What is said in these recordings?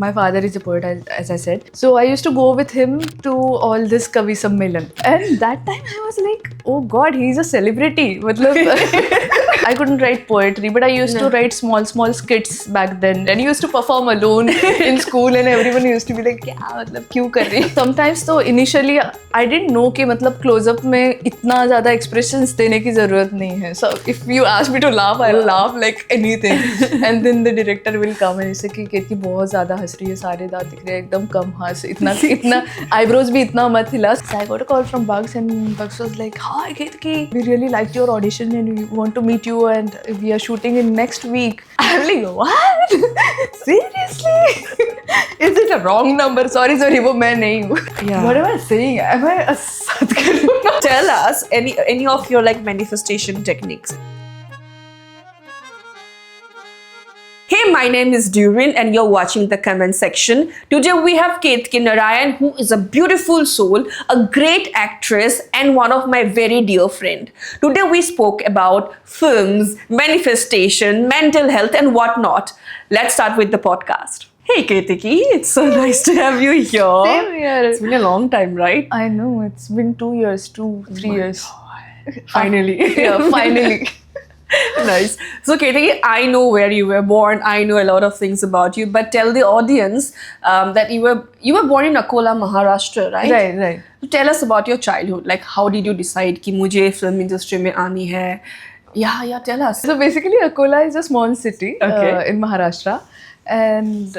my father is a poet, as I said. So I used to go with him to all this Kavi Sammelan. And that time I was like, oh God, he's a celebrity. I couldn't write poetry, but I used to write small skits back then. And I used to perform alone in school, and everyone used to be like, क्यों कर रही? Sometimes तो initially I didn't know कि मतलब close-up में इतना ज़्यादा expressions देने की ज़रूरत नहीं है. So if you ask me to laugh, I'll laugh like anything. And then the director will come and say कि केतकी बहुत ज़्यादा हंस रही है, सारे दांत दिख रहे हैं, एकदम कम हंस, इतना eyebrows भी इतना मत हिला. So I got a call from Bugs, and Bugs was like, hi Ketki, we really liked your audition and we want to meet you and we are shooting in next week. I'm like, what? Seriously? Is it a wrong number? Sorry, वो मैं नहीं हूँ. Yeah. What am I saying? Am I a Sadhguru? Tell us any of your like manifestation techniques. Hey, my name is Durin and you're watching the comment section. Today we have Ketki Narayan, who is a beautiful soul, a great actress and one of my very dear friend. Today we spoke about films, manifestation, mental health and whatnot. Let's start with the podcast. Hey Ketki, it's so nice to have you here. Same here. It's been a long time, right? I know, it's been 2 years, 3 years. Finally. Yeah, finally. Nice. So Ketki, I know where you were born. I know a lot of things about you, but tell the audience that you were born in Akola, Maharashtra, right? Right. So tell us about your childhood. Like, how did you decide कि मुझे film industry में आनी है? Yeah, tell us. So basically, Akola is a small city in Maharashtra, and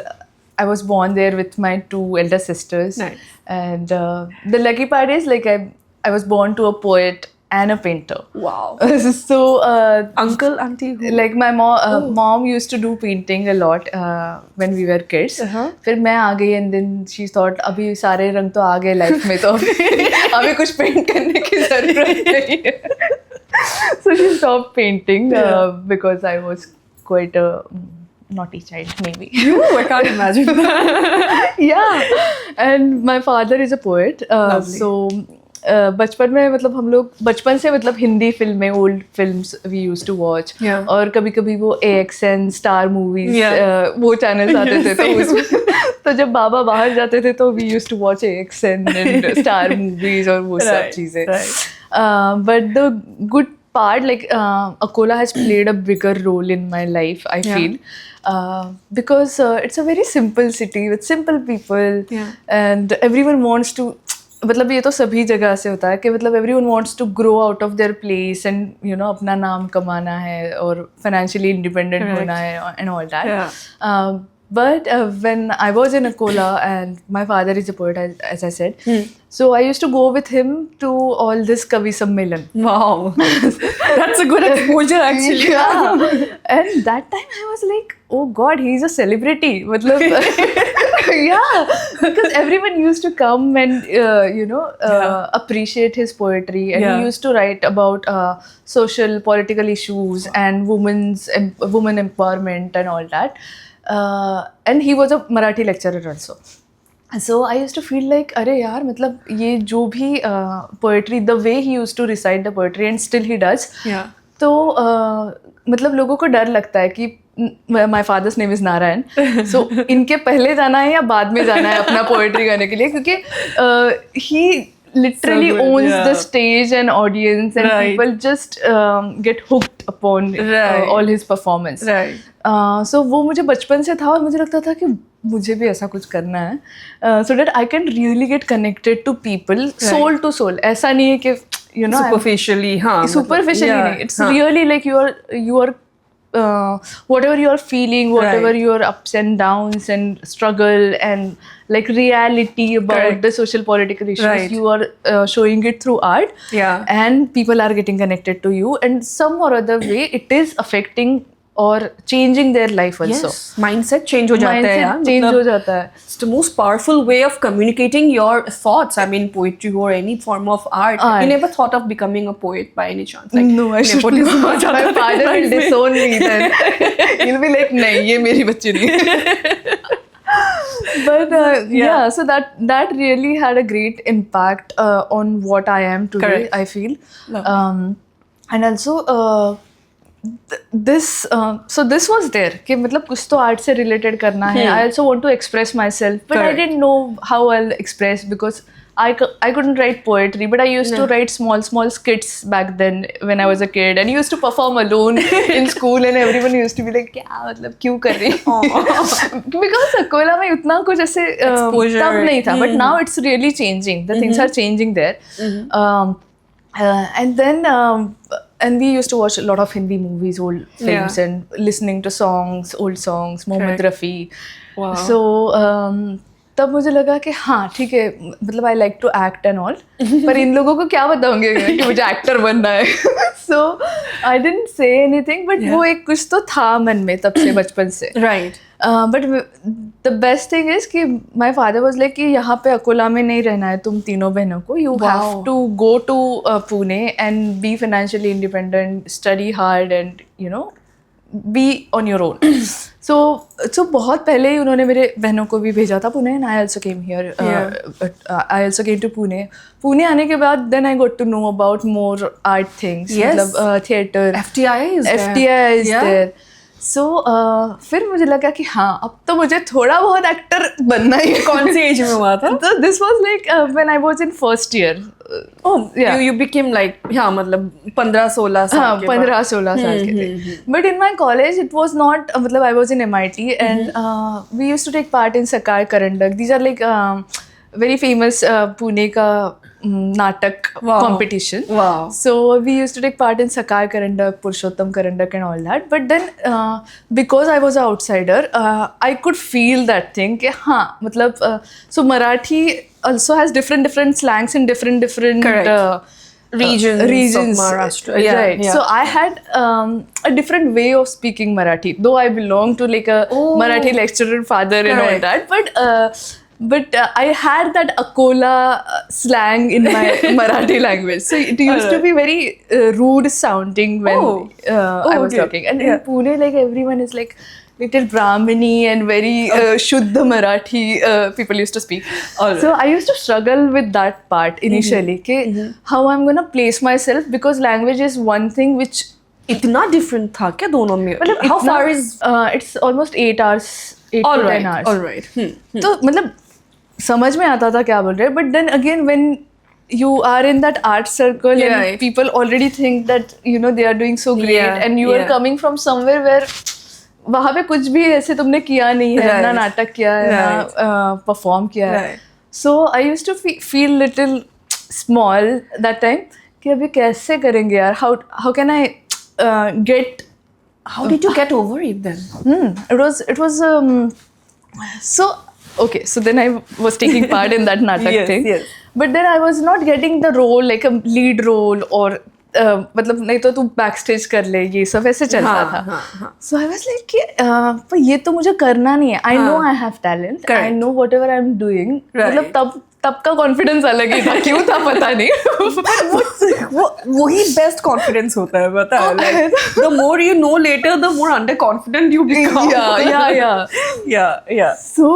I was born there with my 2 elder sisters. Nice. And the lucky part is like I was born to a poet and a painter. Wow. So Uncle, auntie, who? like my mom used to do painting a lot when we were kids. फिर मैं आ गई and then she thought अभी सारे रंग तो आ गए life में, तो अभी कुछ paint करने की ज़रूरत नहीं है. So she stopped painting because I was quite a naughty child, maybe. I can't imagine that. Yeah. And my father is a poet. So बचपन में मतलब हम लोग बचपन से मतलब हिंदी फिल्में, old films we used to watch. और कभी कभी वो AXN स्टार मूवीज वो चैनल्स आते थे, तो जब बाबा बाहर जाते थे तो we used to watch AXN and star movies और वो सब चीज़ें. But the good part, like Akola has played a bigger role in my life, I feel, because it's a very simple city with simple people, and everyone wants to, मतलब ये तो सभी जगह से होता है कि मतलब everyone wants to grow out of their place and you know अपना नाम कमाना है और financially independent होना है and all that. But when I was in Akola, and my father is a poet, as I said, so I used to go with him to all this Kavi Sammelan. Wow. That's a good exposure actually. Yeah. And that time I was like, oh God, he's a celebrity. मतलब, yeah, because everyone used to come and appreciate his poetry, and he used to write about social, political issues and women empowerment and all that. And he was a Marathi lecturer also. So I used to feel like, अरे यार मतलब ये जो भी poetry, the way he used to recite the poetry, and still he does. तो मतलब लोगों को डर लगता है कि my father's name is Narayan. So इनके पहले जाना है या बाद में जाना है अपना poetry गाने के लिए, क्योंकि he literally owns the stage and audience, and people just get hooked upon all his performance. So वो मुझे बचपन से था और मुझे लगता था कि मुझे भी ऐसा कुछ करना है, so that I can really get connected to people, soul to soul. ऐसा नहीं है कि you know superficially नहीं. It's really like you are whatever you are feeling, whatever your ups and downs and struggle and like reality about the social political issues, you are showing it through art, and people are getting connected to you, and some or other way it is affecting or changing their life also. Yes, mindset change हो जाता है यार. Change हो जाता है. It's the most powerful way of communicating your thoughts. I mean, poetry or any form of art. You never thought of becoming a poet by any chance? Like, no, I should not. My father will disown me then. He'll be like, नहीं, ये मेरी बच्ची नहीं. But so that really had a great impact on what I am today. I feel, and also this was there कि मतलब कुछ तो art से related करना है. I also want to express myself, but I didn't know how I'll express because I couldn't write poetry, but I used to write small skits back then when I was a kid, and used to perform alone in school, and everyone used to be like, क्या मतलब क्यों कर रही है? Because Akola में उतना कुछ ऐसे तब नहीं था, but now it's really changing. The things are changing there, and then and we used to watch a lot of Hindi movies, old films, and listening to songs, old songs, Mohammed Rafi. Wow. So तब मुझे लगा कि हाँ ठीक है, मतलब I like to act and all, पर इन लोगों को क्या बताऊंगे कि मुझे एक्टर बनना है. So I didn't say anything, but वो एक कुछ तो था मन में तब से, बचपन से. Right. But the best thing is कि माई फादर वॉज लाइक कि यहाँ पे अकोला में नहीं रहना है तुम तीनों बहनों को, you have to go to Pune and be financially independent, study hard and you know be on your own. So बहुत पहले ही उन्होंने मेरे बहनों को भी भेजा था Pune, and I also came here. I also came to Pune. Pune आने के बाद then I got to know about more art things, मतलब theatre, FTI is there. So फिर मुझे लगा कि हाँ अब तो मुझे थोड़ा बहुत एक्टर बनना ही है. कौन सी एज में हुआ था? तो this was like when I was in first year. You became like, हाँ मतलब 15-16 साल के 15-16 साल के थे. But in my college it was not, मतलब I was in MIT and we use to take part in Sakar Karandak. These are like very famous Pune का नाटक competition. Wow. So we used to take part in Sakar Karandak, Purushottam Karandak and all that. But then because I was an outsider, I could feel that thing कि हाँ मतलब so Marathi also has different slangs in different regions of Maharashtra. Right. So I had a different way of speaking Marathi, though I belong to like a Marathi lecturer father and all that, but I had that Akola slang in my Marathi language. So it used to be very rude sounding when I was talking. And in Pune, like everyone is like little Brahmini and very Shuddha Marathi people used to speak. So I used to struggle with that part initially. How I'm going to place myself, because language is one thing which इतना different था क्या दोनों में? How far is? It's almost 8 hours, 8 to 10 hours. All right. तो मतलब समझ में आता था क्या बोल रहे हैं, but then again when you are in that art circle and people already think that you know they are doing so great and you are coming from somewhere where वहाँ पे कुछ भी ऐसे तुमने किया नहीं है, ना नाटक किया है, ना परफॉर्म किया है. So I used to feel little small that time कि अभी कैसे करेंगे यार, how can I get. How did you get over it then? It was so okay, so then I was taking part in that natak thing. But then I was not getting the role, like a lead role, or मतलब नहीं तो तू backstage कर ले, ये सब ऐसे चलता था. So I was like पर ये तो मुझे करना नहीं है. I know I have talent. I know whatever I'm doing. मतलब तब का कॉन्फिडेंस अलग ही था, क्यों था पता नहीं. वही बेस्ट कॉन्फिडेंस होता है, पता है. The more you know later, the more underconfident you become. Yeah. So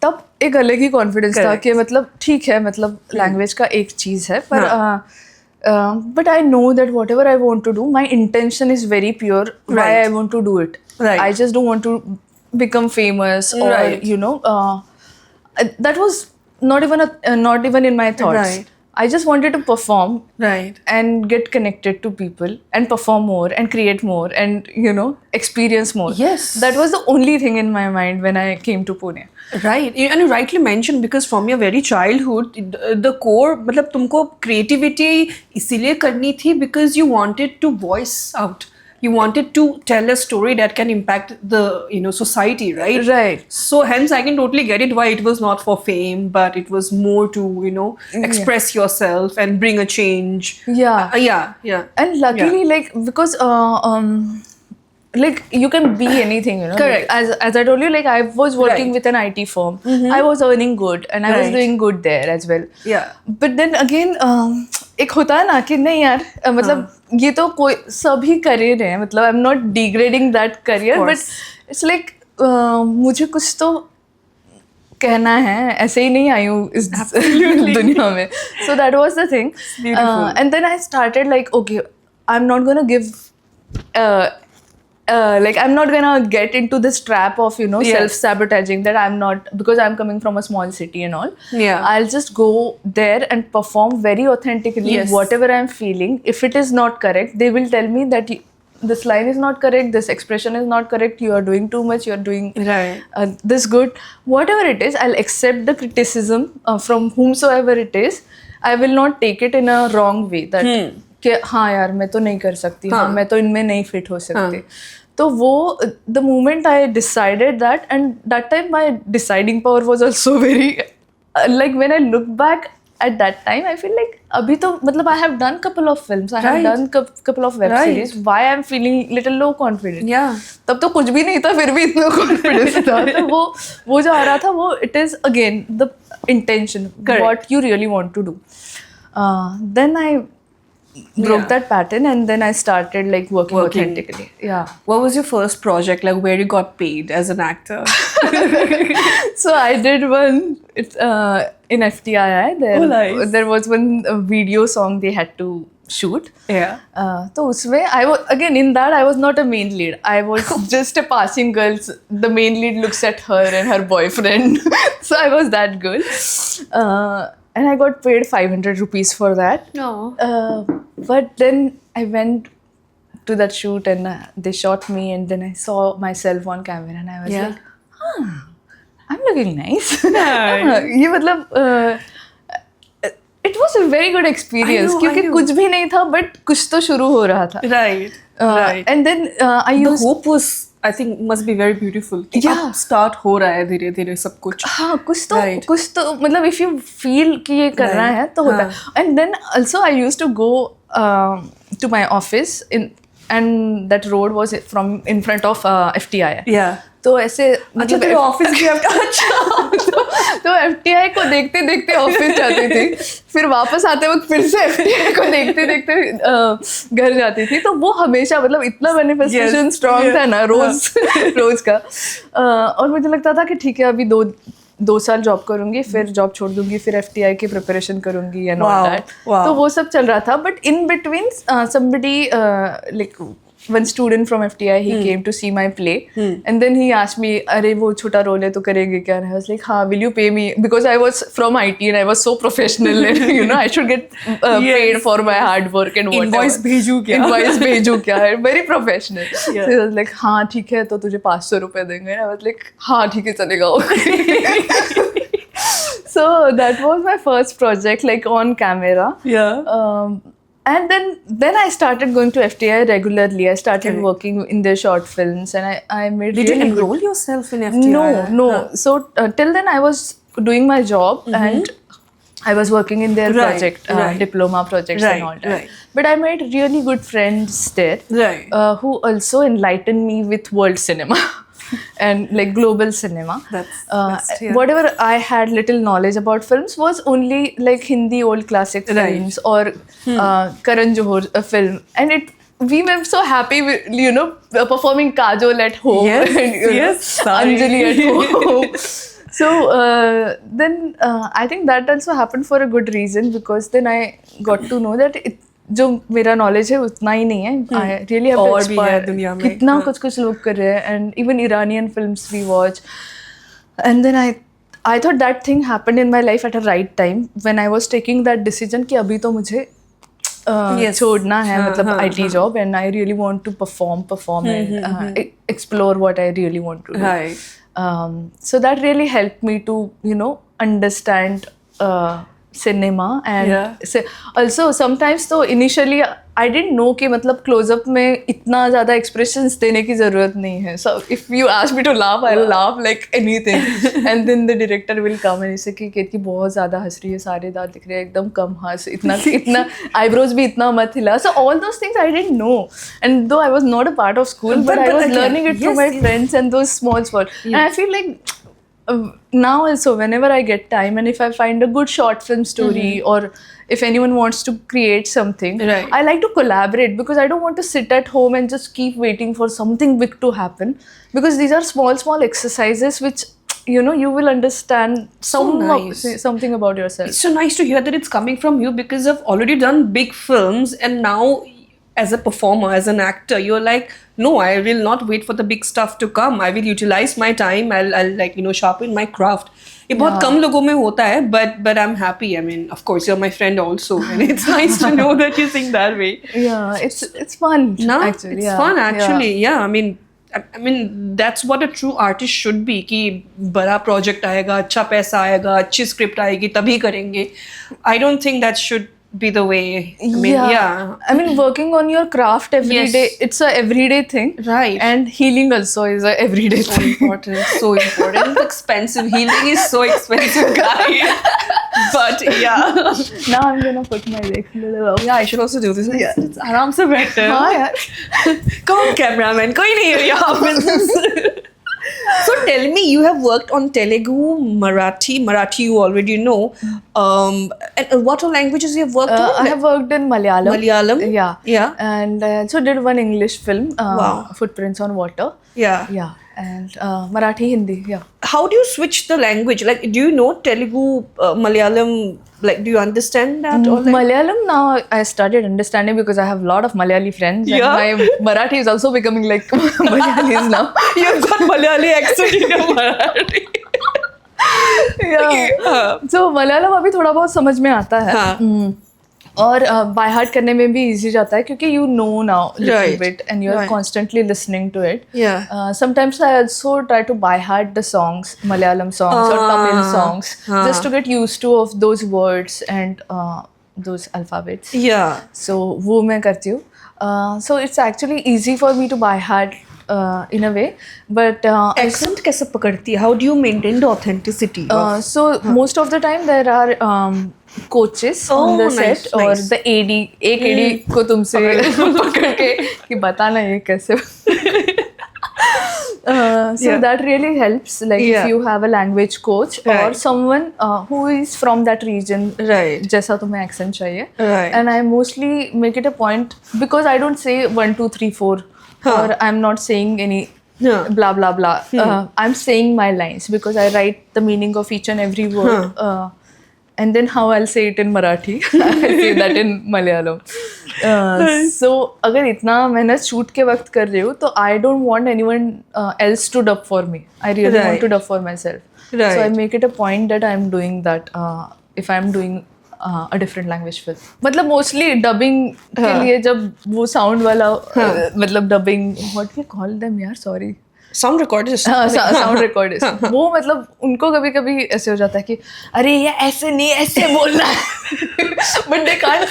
तब एक अलग ही कॉन्फिडेंस था कि मतलब ठीक है, मतलब लैंग्वेज का एक चीज़ है, पर but I know that whatever I want to do, my intention is very pure. Why I want to do it. I just don't want to become famous or you know that was not even in my thoughts. I just wanted to perform and get connected to people and perform more and create more and you know experience more. That was the only thing in my mind when I came to Pune. Right, and you rightly mentioned, because from your very childhood the core मतलब तुमको creativity इसीलिए करनी थी because you wanted to voice out. You wanted to tell a story that can impact the society, right? So hence I can totally get it why it was not for fame, but it was more to express yourself and bring a change. And luckily like because like you can be anything, you know. Correct. As I told you, like I was working with an IT firm. I was earning good and I was doing good there as well. But then again एक होता है ना कि नहीं यार मतलब ये तो कोई सभी करियर है, मतलब आई am not degrading that career, but it's like मुझे कुछ तो कहना है, ऐसे ही नहीं आई हूँ इस दुनिया में. So that was the thing. And then I started like okay, I am not gonna give like I'm not gonna get into this trap of Yes. self-sabotaging that I'm not, because I'm coming from a small city and all. Yeah. I'll just go there and perform very authentically Yes. whatever I'm feeling. If it is not correct, they will tell me that this line is not correct, this expression is not correct, you are doing too much, you are doing Right. this good. Whatever it is, I'll accept the criticism from whomsoever it is. I will not take it in a wrong way that कि हाँ यार मैं तो नहीं कर सकती, हाँ मैं तो इनमें नहीं फिट हो सकती. तो वो the moment I decided that, and that time my deciding power was also very like when I look back at that time, I feel like अभी तो मतलब I have done couple of films, I have done couple of web series. Why I'm feeling little low confident? Yeah. तब तो कुछ भी नहीं था, फिर भी इतना confidence था. तो वो जो आ रहा था वो it is again the intention, what you really want to do. Then I broke that pattern, and then I started like working authentically. Yeah. What was your first project? Like where you got paid as an actor? So I did one. It's in FTII. Nice. There was one video song they had to shoot. Yeah. So usme I was again in that I was not a main lead. I was just a passing girl. The main lead looks at her and her boyfriend. So I was that girl. And I got paid 500 rupees for that. No. But then I went to that shoot and they shot me, and then I saw myself on camera and I was like, I'm looking nice. ये मतलब it was a very good experience क्योंकि कुछ भी नहीं था but कुछ तो शुरू हो रहा था. Right. Right. And then I used. The hope was, I think, must be very beautiful. Yeah. अब start हो रहा है धीरे धीरे सब कुछ. हाँ कुछ तो मतलब if you feel कि ये करना है तो होता है. And then also I used to go to my office and that road was from in front of FTI. Yeah. तो ऐसे मतलब तेरे ऑफिस भी अच्छा. तो FTI को देखते देखते ऑफिस जाती थी, फिर वापस आते वक्त फिर से FTI को देखते देखते घर जाती थी. तो वो हमेशा मतलब इतना मैनिफेस्टेशन स्ट्रॉन्ग था ना रोज का. और मुझे लगता था कि ठीक है अभी दो साल जॉब करूंगी, फिर जॉब छोड़ दूंगी, फिर FTI की प्रिपरेशन करूंगी एंड ऑल दैट. तो वो सब चल रहा था. But in between somebody like one student from FTI, he came to see my play, and then he asked me, अरे वो छोटा रोल है तो करेंगे क्या? I was like, हाँ, will you pay me? Because I was from IT and I was so professional and I should get paid for my hard work and whatever. Invoice भेजू क्या? Very professional. So he was like, हाँ ठीक है तो तुझे 500 रुपए देंगे. I was like, हाँ ठीक है चलेगा. So that was my first project, like on camera. Yeah. And then I started going to FTI regularly. I started working in their short films, and I made. Did you enroll yourself in FTI? No. So till then I was doing my job and I was working in their project, diploma projects and all that. Right. But I made really good friends there, who also enlightened me with world cinema. And like global cinema. Whatever I had little knowledge about films was only like Hindi old classic films or Karan Johar film, and we were so happy with, performing Kajol at home. Yes. Anjali at home. So then I think that also happened for a good reason, because then I got to know that जो मेरा knowledge है उतना ही नहीं है. I really have to explore कितना कुछ लोग कर रहे हैं. And even Iranian films we watch. And then I thought that thing happened in my life at a right time when I was taking that decision कि अभी तो मुझे छोड़ना है मतलब IT job, and I really want to perform and explore what I really want to do. So that really helped me to understand cinema. And also sometimes तो initially I didn't know कि मतलब close-up में इतना ज़्यादा expressions देने की ज़रूरत नहीं है. So if you ask me to laugh, I'll laugh like anything. And then the director will come and say कि केतकी बहुत ज़्यादा हंस रही है, सारे दांत दिख रहे हैं, एकदम कम हंस, इतना eyebrows भी इतना मत हिला. So all those things I didn't know. And though I was not a part of school, but I was learning it through my friends and those small. And I feel like now also whenever I get time and if I find a good short film story or if anyone wants to create something, I like to collaborate, because I don't want to sit at home and just keep waiting for something big to happen, because these are small exercises which you will understand something about yourself. It's so nice to hear that it's coming from you, because I've already done big films and now as a performer, as an actor, you're like, no, I will not wait for the big stuff to come. I will utilize my time. I'll like, sharpen my craft. ये बहुत कम लोगों में होता है, but I'm happy. I mean, of course, you're my friend also, and it's nice to know that you think that way. Yeah, it's fun. No, actually, it's fun actually. Yeah, I mean that's what a true artist should be. कि बड़ा project आएगा, अच्छा पैसा आएगा, अच्छी script आएगी, तभी करेंगे. I don't think that should be the way. I mean, I mean, working on your craft every day, it's a everyday thing. Right. And healing also is a everyday So thing. important, so important. It's expensive. Healing is so expensive, guys. But yeah. Now I'm gonna put my legs a little up. Yeah, I should also do this. It's आराम से बैठते हैं. हाँ यार. कौन cameraman? कोई नहीं है यहाँ पे. So tell me, you have worked on Telugu, Marathi you already know. And what all languages you have worked on? I have worked in Malayalam. Malayalam? Yeah. And I also did one English film, Wow. Footprints on Water. Yeah. Yeah. And Marathi, Hindi, yeah. How do you switch the language? Like, do you know Telugu, Malayalam? Like, do you understand that? Or like? Malayalam now I started understanding because I have a lot of Malayali friends. Yeah. And my Marathi is also becoming like Malayalis now. You've got Malayali accent in your Marathi. Yeah. So Malayalam अभी थोड़ा बहुत समझ में आता है. हाँ. और by heart करने में भी इजी जाता है क्योंकि you know now little Right. bit and you're Right. constantly listening to it. Yeah. Sometimes I also try to by heart the songs, Malayalam songs or Tamil songs, just to get used to of those words and those alphabets. Yeah. So वो मैं करती हूँ. So it's actually easy for me to by heart in a way, but Accent कैसे पकड़ती है? How do you maintain the authenticity? so most of the time there are coaches on the nice, set और nice. the AD एक AD को तुमसे पकड़ के कि बताना ये कैसे so Yeah. that really helps, like Yeah. if you have a language coach or Right. someone who is from that region, Right. जैसा तुम्हें accent चाहिए. Right. And I mostly make it a point because I don't say 1 2 3 4 or I'm not saying any Yeah. blah blah blah. I'm saying my lines because I write the meaning of each and every word. And then how I'll say it in Marathi, I say that in Malayalam. So अगर इतना मेहनत shoot के वक्त कर रही हूँ तो I don't want anyone else to dub for me. I really want to dub for myself. Right. So I make it a point that I'm doing that if I'm doing a different language film. मतलब mostly dubbing के लिए जब वो sound वाला मतलब dubbing, what we call them यार, sorry. Sound recordist. Sound recordist वो मतलब उनको कभी कभी ऐसे हो जाता है कि अरे ये ऐसे नहीं ऐसे बोलना है but they can't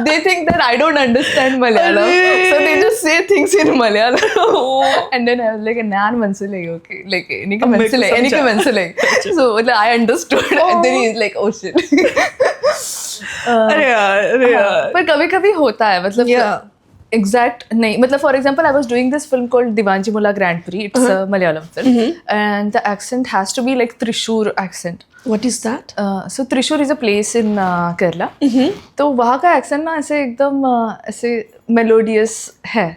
they think that I don't understand Malayalam so they just say things in Malayalam and then I was like ഞാൻ മനസ്സിലായി ഓക്കേ ലൈക്ക് എനിക്ക് മനസ്സിലായി സോ मतलब I understood and then he is like oh shit अरे यार. पर कभी कभी होता है मतलब एग्जैक्ट नहीं मतलब for example I was doing this film called Diwanji Moola grand prix it's a Malayalam film and the accent has to be like Thrissur accent. What is that? So Thrissur is a place in Kerala. तो वहाँ का एक्सेंट ना ऐसे एकदम ऐसे melodious है.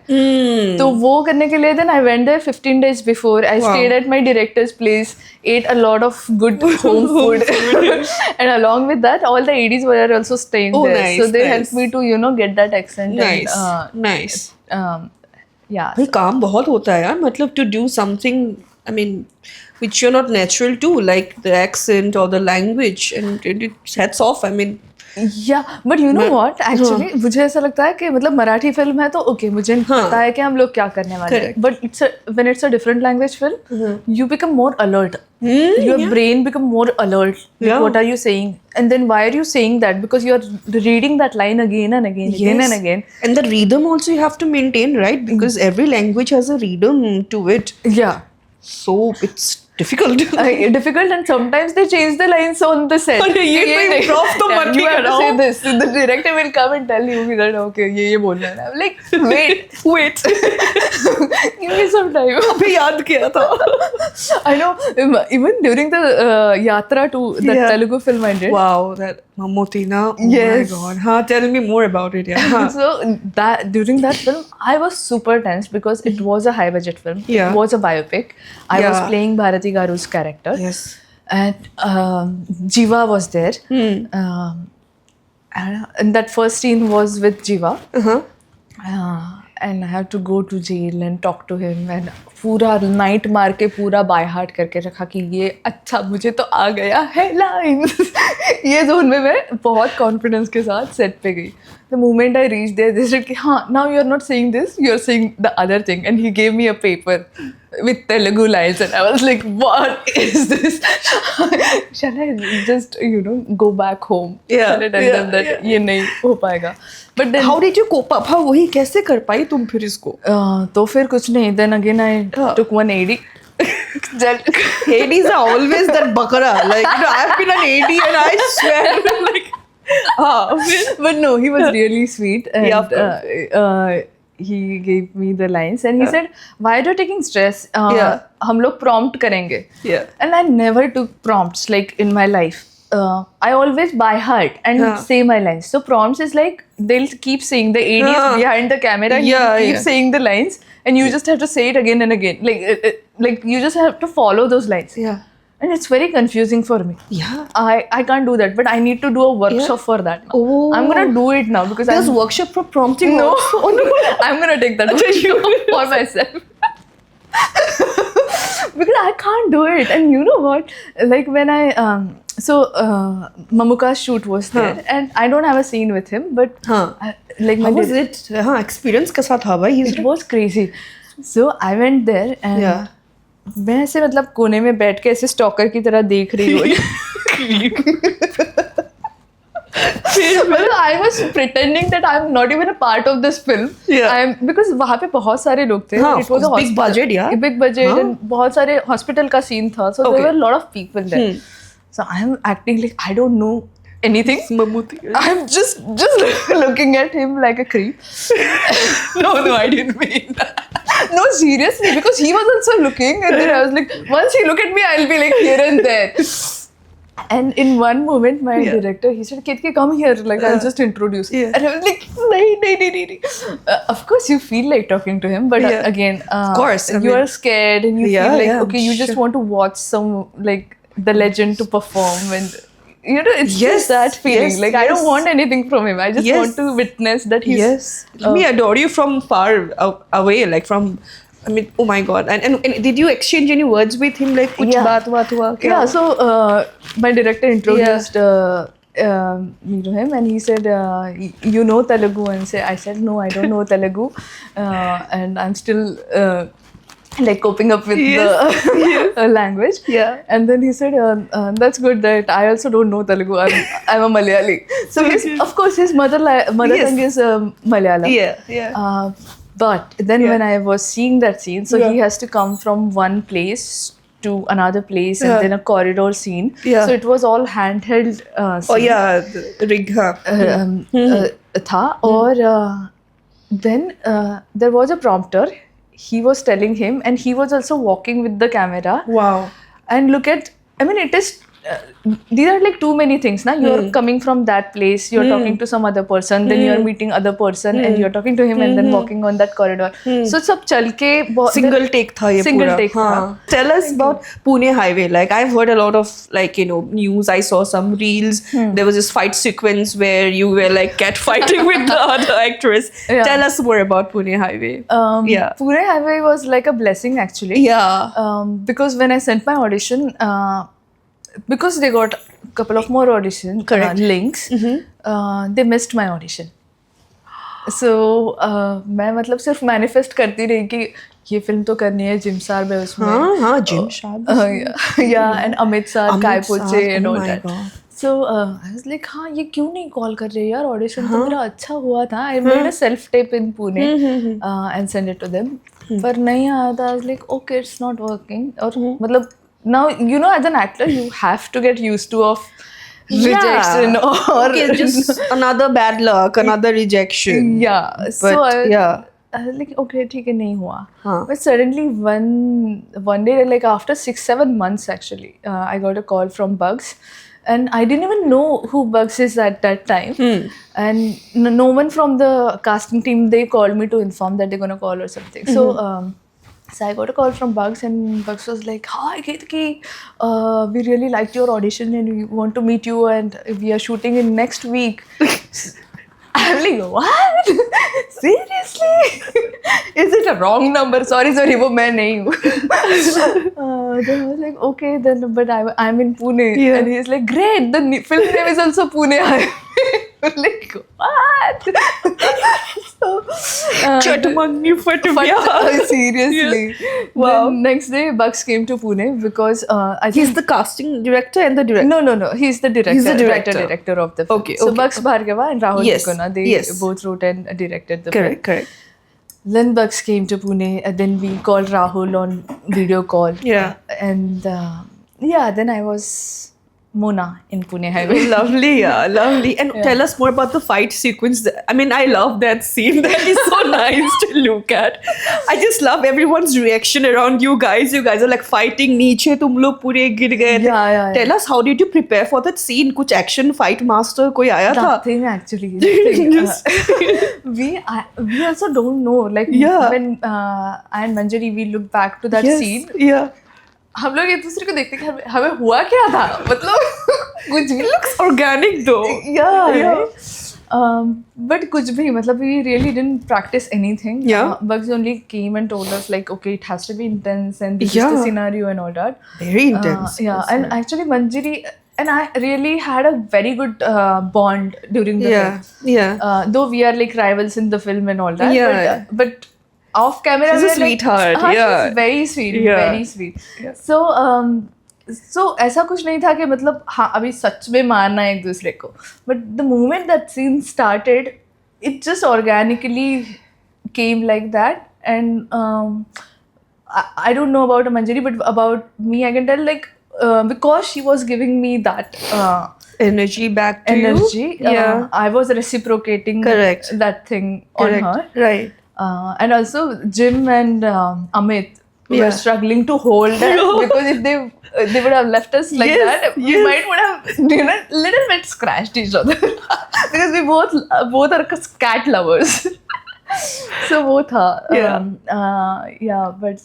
तो वो करने के लिए then I went there 15 days before. I stayed at my director's place, ate a lot of good home food, and along with that, all the ADs were also staying there. Nice, So they nice. helped me to get that accent. Nice, and, nice. Yeah. भाई काम बहुत होता है यार. मतलब to do something, I mean, which you're not natural to, like the accent or the language, and it sets off. I mean, Yeah, but you know what? Actually, मुझे ऐसा लगता है कि मतलब मराठी फिल्म है तो ओके मुझे पता है कि हम लोग क्या करने वाले हैं. But when it's a different language film, you become more alert. Your brain become more alert. Yeah. What are you saying? And then why are you saying that? Because you're reading that line again and again, again and again. And the rhythm also you have to maintain, right? Because every language has a rhythm to it. Yeah. So it's difficult. Difficult, and sometimes they change the lines on the set. अरे ये तो improv तो मत you have to कराओ. say this. The director will come and tell you that okay ये बोलना है. I'm like wait give me some time. अभी याद किया था. I know even during the Yatra to the Telugu film I did. Wow, that Mamotina. Oh Yes. my God. Huh, tell me more about it. Yeah. So that during that film I was super tense because it was a high budget film. Yeah. It was a biopic. I was Yeah. playing Bharati Garu's character. Yes. And Jiva was there. And that first scene was with Jiva. and I have to go to jail and talk to him and पूरा night मार के पूरा by heart करके रखा कि ये अच्छा मुझे तो आ गया है लाइन ये जोन में मैं बहुत कॉन्फिडेंस के साथ सेट पे गई. The moment I reached there, they said कि हाँ now you are not saying this, you are saying the other thing, and he gave me a paper with Telugu lines and I was like, what is this? Shall I just go back home? Yeah, Shall I tell them that ये नहीं हो पाएगा? But then how did you cope up? हाँ वही कैसे कर पाई तुम फिर इसको? तो फिर कुछ नहीं. Then again I took 180. ADs are always that bakara. Like I've been an AD and I swear like. But no, he was really sweet and Yeah, he gave me the lines and he said, why are you taking stress? हम लोग prompt करेंगे. Yeah. And I never took prompts like in my life. I always by heart and say my lines. So prompts is like they'll keep saying the AD is behind the camera and you keep saying the lines and you just have to say it again and again. Like you just have to follow those lines. Yeah. And it's very confusing for me. Yeah. I can't do that, but I need to do a workshop for that now. Oh. I'm gonna do it now because There's workshop for prompting. No, also. I'm gonna take that workshop for myself. Because I can't do it. And you know what? Like when I Mamuka's shoot was there and I don't have a scene with him, but like how was it? Experience कैसा था भाई? It was crazy. So I went there and मैं ऐसे मतलब कोने में बैठ के ऐसे स्टॉकर की तरह देख रही हूँ. I was pretending that I'm not even a part of this film. Because वहाँ पे बहुत सारे लोग थे. It was a big budget, big budget and बहुत सारे hospital का scene था. So there were a lot of people there. So I'm acting like I don't know anything. I'm just looking at him like a creep. No, I didn't mean that. No, seriously, because he was also looking and then I was like, once he look at me, I'll be like here and there. And in one moment, my director, he said, Ketki, come here, like I'll just introduce. And I was like, nahi. Of course, you feel like talking to him, but again, of course, you are scared and you feel like, okay, you just want to watch some, like, the legend to perform and it's just that feeling. Like, I don't want anything from him. I just want to witness that he's... Let me adore you from far away, like from... I mean, oh my God. And did you exchange any words with him? Like, kuch baat hua? Yeah, so my director introduced me to him and he said, you know Telugu? And I said, no, I don't know Telugu. And I'm still... like coping up with the language. And then he said, that's good that I also don't know Telugu. I'm a Malayali. So of course his mother tongue is Malayalam. But then when I was seeing that scene, so he has to come from one place to another place and then a corridor scene. So it was all handheld scene. The rig tha. Or then there was a prompter. He was telling him and he was also walking with the camera. Wow. And look at, I mean, it is, these are like too many things. Na? You're coming from that place, you're talking to some other person, then you're meeting other person and you're talking to him and then walking on that corridor. So sab chal ke... Single take tha ye Single take tha. Tell us about Pune Highway. Like I've heard a lot of like, news. I saw some reels. There was this fight sequence where you were like cat fighting with the other actress. Tell us more about Pune Highway. Pune Highway was like a blessing actually. Because when I sent my audition, because they got a couple of more audition links, they missed my audition. So मैं मतलब सिर्फ manifest करती रही कि ये film तो करनी है. जिम साहब है उसमें. जिम साहब. And Amit Saab, Kai Poche and all that. So I was like, हाँ ये क्यों नहीं कॉल कर रहे यार, ऑडिशन तो मेरा अच्छा हुआ था. I made a self tape in Pune and sent it to them. पर नहीं आया था. I was like, okay, it's not working. और मतलब now, as an actor, you have to get used to of rejection or... just another bad luck, another rejection. But, so I was like, okay, theek hai, nahi hua. But suddenly one day, like after 6-7 months actually, I got a call from Bugs. And I didn't even know who Bugs is at that time. And no one from the casting team, they called me to inform that they're going to call or something. So I got a call from Bugs and Bugs was like, hi Ketki, we really liked your audition and we want to meet you and we are shooting in next week. I'm like, what? Seriously? Is it a wrong number? Sorry, वो मैं नहीं हूँ. Then I was like, okay, then, but I'm in Pune. Yeah. And he's like, great, the film name is also Pune Highway. I'm like, what? So, Chatmangi Fatubia. Seriously. Wow. Then next day, Bucks came to Pune because I He's think the casting director and the director. no. He's the director. He's the director. Director of the film. Okay, So okay. Bucks Bhargava and Rahul Yes, Tikona, they yes. both wrote and directed the Correct, film. correct. Then Bucks came to Pune, and then we called Rahul on video call. Yeah. And then I was Mona in Pune Highway. Lovely, yeah, lovely. And tell us more about the fight sequence. I mean, I love that scene. That is so nice to look at. I just love everyone's reaction around you guys. You guys are like fighting. Niche tum log pure gir gaye. Yeah. Tell us, how did you prepare for that scene? Kuch action fight master koi aaya tha? Nothing actually. Nothing. We also don't know. Like Yeah. when I and Manjari, we look back to that Yes, scene. yeah. हम लोग एक दूसरे को देखते कि हमें हुआ क्या था, मतलब कुछ भी Looks organic though. yeah. But कुछ भी, मतलब we really didn't practice anything. Yeah. Bugs only came and told us like, okay, it has to be intense and this is Yeah. the scenario and all that. Very intense. Yeah, and actually Manjari and I really had a very good bond during the Yeah, film. yeah. Though we are like rivals in the film and all that. Yeah. But off camera She's a we are like, sweetheart, she's yeah. very sweet, Yeah. very sweet. So ऐसा कुछ नहीं था कि मतलब हाँ अभी सच में मारना है एक दूसरे को. But the moment that scene started, it just organically came like that. And I don't know about Manjari, but about me, I can tell like because she was giving me that Energy back to energy. you. Yeah. I was reciprocating Correct. that thing Correct. on her. Right. And also Jim and Amit were Yeah. struggling to hold us because if they would have left us like Yes, that, we yes. might would have little bit scratched each other because we both are cat lovers. So वो था. But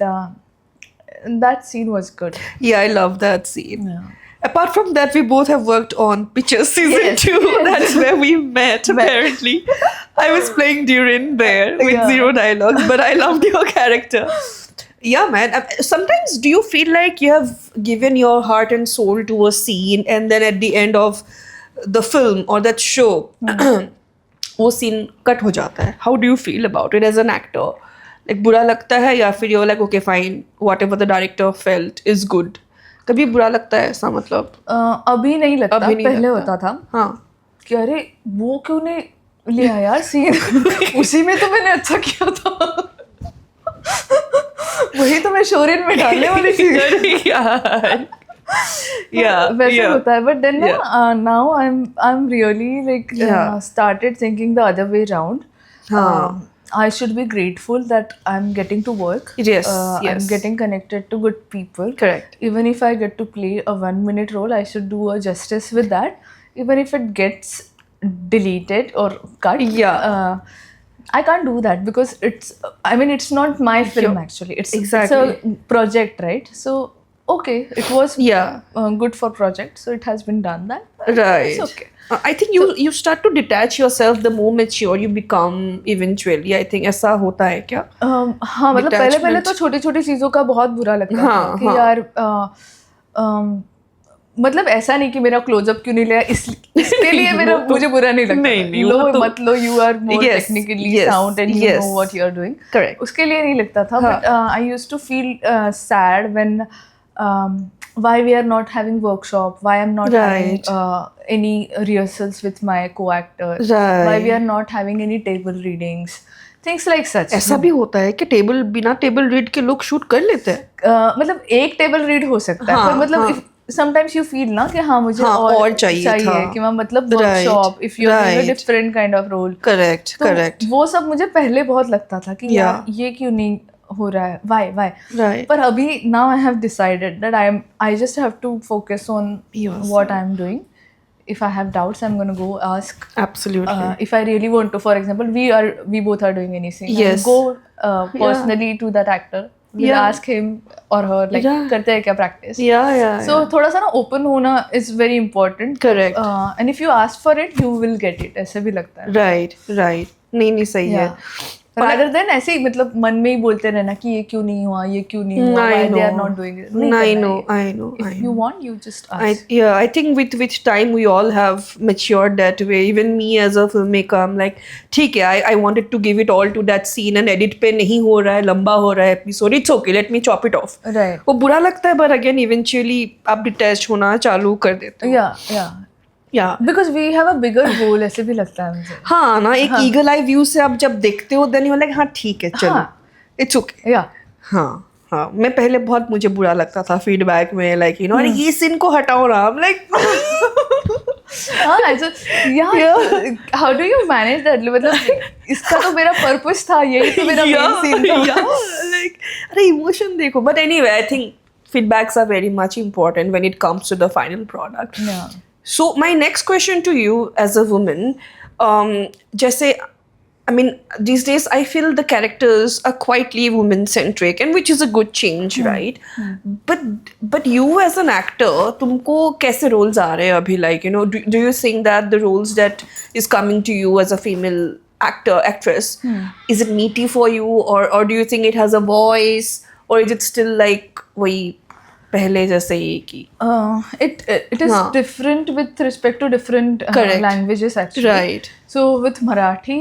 that scene was good. Yeah, I love that scene. Yeah. Apart from that, we both have worked on Pictures season Yes, 2. yes. That's where we met, apparently. I was playing Durin there with Yeah. zero dialogues, but I loved your character. Yeah, man. Sometimes do you feel like you have given your heart and soul to a scene, and then at the end of the film or that show, वो scene cut हो जाता है? How do you feel about it as an actor? Like बुरा लगता है या फिर you're like, okay, fine, whatever the director felt is good? कभी बुरा लगता है ऐसा, मतलब? अभी नहीं लगता, अभी नहीं पहले लगता. होता था हाँ. कि अरे वो क्यों नहीं लिया यार सीन. उसी में तो मैंने अच्छा किया था. वही तो मैं शोरिन में डालने वाली थी. यार. Yeah. वैसे yeah. होता है. But then now I'm really like Yeah. started thinking the other way around. हाँ. I should be grateful that I'm getting to work. Yes, I'm yes. getting connected to good people. Correct. Even if I get to play a 1-minute role, I should do a justice with that. Even if it gets deleted or cut. Yeah. I can't do that because it's not my film actually. It's Exactly. It's a project, right? So, okay, it was Yeah. good for project. So, it has been done that. Right. It's okay. I think you start to detach yourself the more mature you become eventually. I think ऐसा होता है क्या? हाँ मतलब पहले Detachment. तो छोटी छोटी चीज़ों का बहुत बुरा लगता था हाँ, कि हाँ. यार मतलब ऐसा नहीं कि मेरा क्लोजअप क्यों नहीं लिया इसके लिए मेरा मुझे बुरा नहीं लगता. नहीं, लो वो तो- मत लो, you are more Yes, technically yes, sound and you yes. know what you are doing. Correct. उसके लिए नहीं लगता था. हाँ. But I used to feel sad when why we are not having workshop, why I'm not having Right. any rehearsals with my co-actors, Right. why we are not having any table readings, things like such. ऐसा भी होता है कि बिना table read के लोग shoot कर लेते हैं. मतलब एक टेबल रीड हो सकता है हाँ, पर मतलब हाँ. समटाइम्स यू फील ना कि हाँ मुझे हाँ, और चाहिए था. कि मैं मतलब Right, workshop if you are right. Different kind of role. Correct. Correct. वो सब मुझे पहले बहुत लगता था कि Yeah. यार ये क्यों नहीं हो रहा है, why Right. पर अभी now I have decided that I just have to focus on Yourself. what I'm doing. If I have doubts, I'm going to go ask. Absolutely. If I really want to, for example, we both are doing anything. Yes. Go personally to that actor. we'll Yeah. ask him or her like Yeah. करते हैं क्या practice. Yeah. So थोड़ा सा ना open होना is very important. Correct. And if you ask for it, you will get it. ऐसे भी लगता है. Right. नहीं सही है. Rather than ऐसे ही मतलब मन में ही बोलते रहना कि ये क्यों नहीं हुआ, ये क्यों नहीं हुआ, why they are not doing it. I know. If you want, you just ask. I think with time we all have matured that way. Even me as a filmmaker, I'm like, ठीक है, I wanted to give it all to that scene and edit पे नहीं हो रहा है, लंबा हो रहा है episode. It's okay, let me chop it off. Right. वो बुरा लगता है, but again eventually आप detached होना चालू कर देते हो. Yeah. Because we have a bigger goal, ऐसे भी लगता है मुझे. हाँ ना, एक eagle eye view से आप जब देखते हो then you're like हाँ ठीक है चलो, it's okay. Yeah. हाँ मैं पहले बहुत मुझे बुरा लगता था फीडबैक में like you know अरे ये सीन को हटाओ ना. I'm like हाँ, how do you manage that? मतलब इसका तो मेरा पर्पस था, यही तो मेरा मेन सीन था. Like अरे इमोशन देखो. But anyway, I think feedbacks are very much important when it comes to the final product. Yeah. So my next question to you as a woman, जैसे I mean these days I feel the characters are quietly women centric, and which is a good change, right? But you as an actor, तुमको कैसे roles आ रहे हैं अभी? Like you know, do you think that the roles that is coming to you as a female actress, is it meaty for you, or do you think it has a voice, or is it still like वही पहले जैसे ही कि it is different with respect to different languages actually. Right. So with Marathi,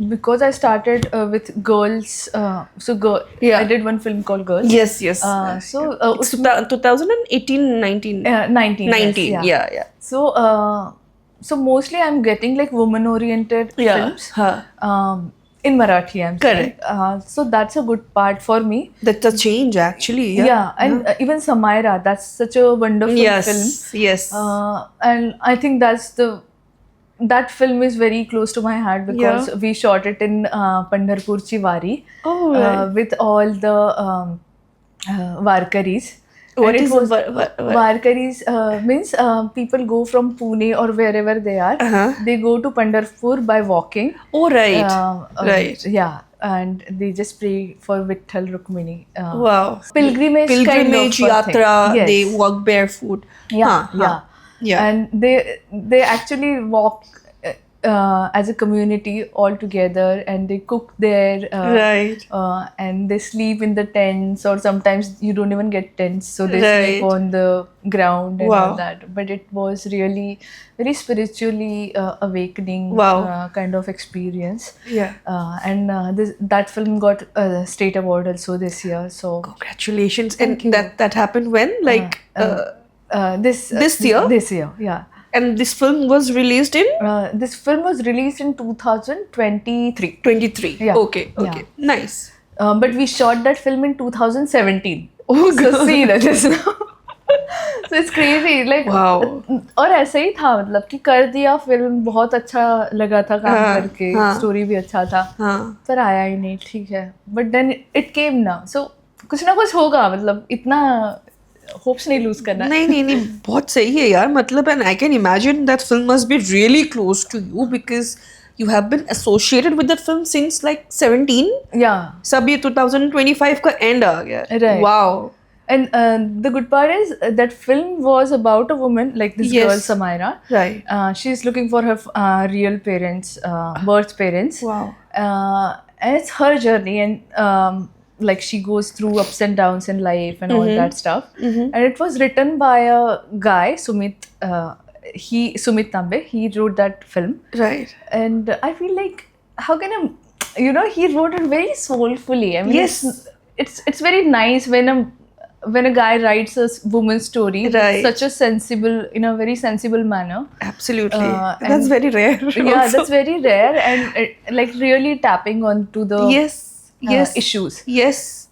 because I started with girls, I did one film called Girls. Yes. So it's 2018, 19. 19. Yes, yeah. So mostly I'm getting like woman oriented films. In Marathi, I'm correct. So that's a good part for me. That's a change, actually. Yeah, and even Samaira, that's such a wonderful film. Yes. And I think that film is very close to my heart because we shot it in Pandharpurchi Wari with all the Varkaris. What is Varkaris? Means people go from Pune or wherever they are. They go to Pandharpur by walking. Oh, right. Right. Yeah. And they just pray for Vitthal Rukmini. Wow. Pilgrimage kind of yatra. Yes. They walk barefoot. Yeah. And they actually walk as a community all together, and they cook there. Right. And they sleep in the tents, or sometimes you don't even get tents, so they sleep on the ground and all that. But it was really very spiritually awakening kind of experience. Yeah. And that film got a state award also this year. So congratulations. And that happened when? Like this year? This year, yeah. And this film was released in? This film was released in 2023. 23. Yeah. Okay. Yeah. Nice. But we shot that film in 2017. Oh, so see that just now. So it's crazy. Like, wow. और ऐसा ही था, मतलब कि कर दिया film, बहुत अच्छा लगा था काम करके, स्टोरी भी अच्छा था, पर आया ही नहीं. ठीक है, but then it came now. So कुछ ना कुछ होगा, मतलब इतना होप्स नहीं लूज करना. नहीं बहुत सही है यार. मतलब and I can imagine that film must be really close to you because you have been associated with that film since like 17. Yeah. सब ये 2025 का end आ गया. Right. Wow. And the good part is that film was about a woman, like this girl Samaira. Right. She's looking for her real parents, birth parents. Wow. And it's her journey, and like she goes through ups and downs in life and all that stuff. And it was written by a guy, Sumit. Sumit Tambe. He wrote that film. Right. And I feel like, how can I, he wrote it very soulfully. I mean, yes. It's very nice when a guy writes a woman's story in a very sensible manner. Absolutely. That's very rare. Yeah, that's very rare, and like really tapping onto the issues. Yes.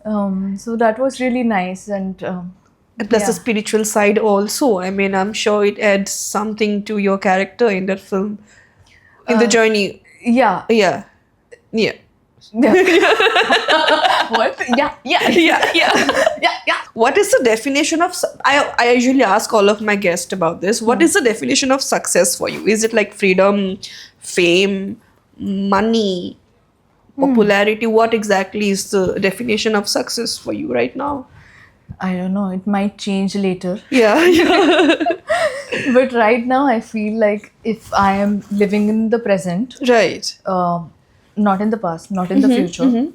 So that was really nice, and plus the spiritual side also. I mean, I'm sure it adds something to your character in that film, in the journey. Yeah. What? Yeah. What is the definition of? I usually ask all of my guests about this. What is the definition of success for you? Is it like freedom, fame, money? popularity? What exactly is the definition of success for you right now? I don't know, it might change later. Yeah, yeah. But right now, I feel like if I am living in the present, Right. not in the past, not in the future,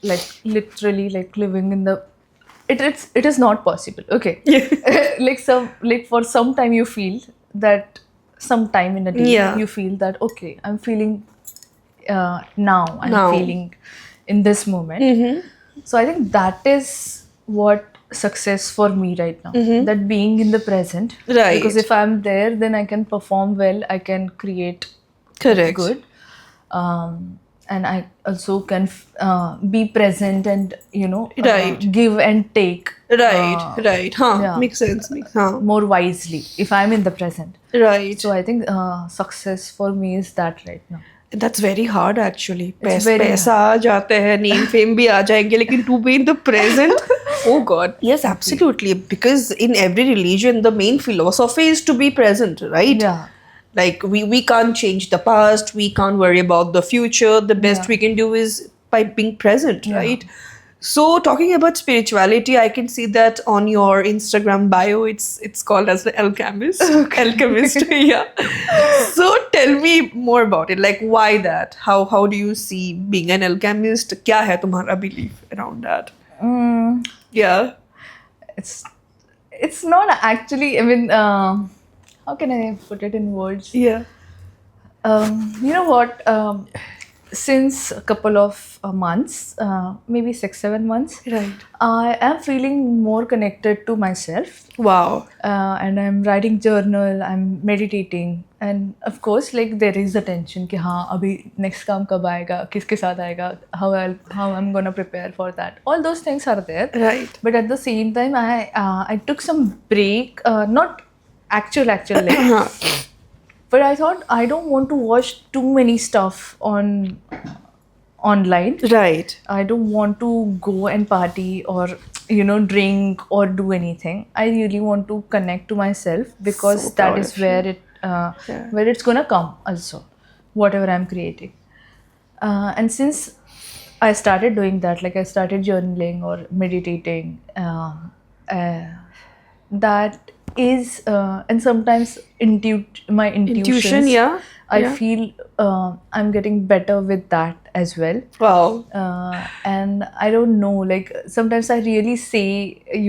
like literally, like living in the, it is not possible. Okay, like for some time you feel that, some time in a day Yeah. you feel that, okay, I'm feeling now I'm Now. feeling in this moment. So I think that is what success for me right now, that being in the present. Right. Because if I'm there, then I can perform well, I can create Correct. good, and I also can be present and Right. give and take Right. Right. Huh. yeah. Makes sense. more wisely if I'm in the present. Right. So I think success for me is that right now. That's very hard actually. It's very पैसा आ जाते हैं, name fame भी आ जाएंगे, लेकिन to be in the present, oh God. Yes, absolutely. Because in every religion, the main philosophy is to be present, right? Yeah. Like we can't change the past, we can't worry about the future. The best Yeah. we can do is by being present, Yeah. right? So talking about spirituality, I can see that on your Instagram bio, it's called as the alchemist. Alchemist, yeah. So tell me more about it. Like why that? How do you see being an alchemist? क्या है तुम्हारा belief around that? Yeah. It's not actually, I mean, how can I put it in words? Yeah. You know what, since a couple of months, maybe 6-7 months, Right. I am feeling more connected to myself, Wow. and I'm writing journal, I'm meditating, and of course like there is the tension कि हाँ अभी next काम कब आएगा, किसके साथ आएगा, how I'm gonna prepare for that. All those things are there. Right. But at the same time, I took some break, not actual like, but I thought I don't want to watch too many stuff online. Right. I don't want to go and party or drink or do anything. I really want to connect to myself, because So that proud is of you. where it's gonna come also, whatever I'm creating. And since I started doing that, like I started journaling or meditating, that is, and sometimes my intuitions, yeah. I Yeah. feel I'm getting better with that as well. Wow. And I don't know, like sometimes I really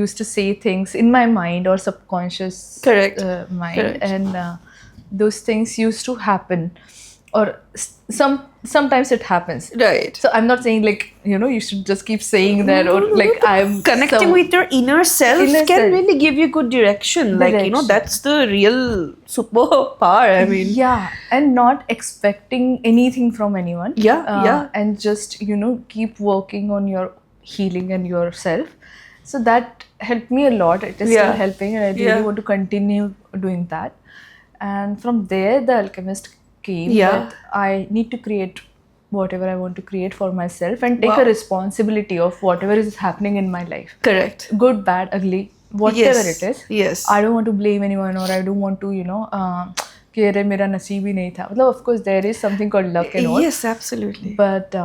used to say things in my mind or subconscious Correct. mind, Correct. and those things used to happen, or sometimes it happens. Right. So I'm not saying like you should just keep saying that, or like I'm Connecting with your inner self Inner can self. really give you good direction. Like, Direction. that's the real superpower. I mean, yeah, and not expecting anything from anyone. Yeah. And just keep working on your healing and yourself. So that helped me a lot. It is Yeah. still helping, and I really Yeah. want to continue doing that. And from there, the alchemist came. Yeah. That I need to create whatever I want to create for myself, and take Wow. a responsibility of whatever is happening in my life. correct. Good, bad, ugly, whatever Yes. it is. Yes. I don't want to blame anyone, or I don't want to कि अरे मेरा नसीब ही नहीं था. मतलब of course there is something called luck and all. Yes, absolutely. But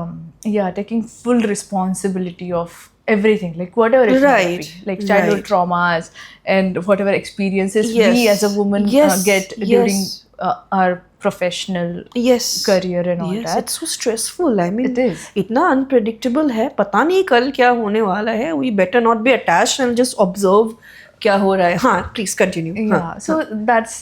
yeah, taking full responsibility of everything, like whatever it might Right, be, like childhood right. traumas and whatever experiences Yes. we as a woman Yes, get yes. during our professional Yes. career and all Yes, that. it's so stressful. I mean, It is. इतना unpredictable है. पता नहीं कल क्या होने वाला है. We better not be attached and just observe क्या हो रहा है. हाँ, please continue. Yeah, so that's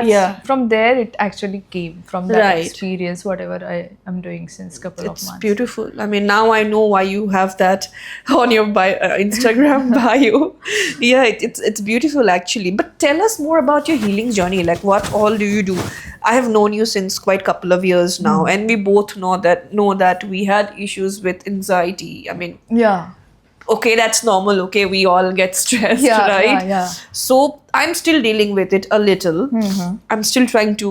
Yeah. from there it actually came from that Right. experience, whatever I am doing since couple of It's months. beautiful. I mean, now I know why you have that on your Instagram bio. Yeah, it's beautiful actually. But tell us more about your healing journey. Like, what all do you do? I have known you since quite a couple of years now, and we both know that we had issues with anxiety. I mean, Yeah. okay, that's normal. Okay, we all get stressed, Yeah, right? yeah. So I'm still dealing with it a little. I'm still trying to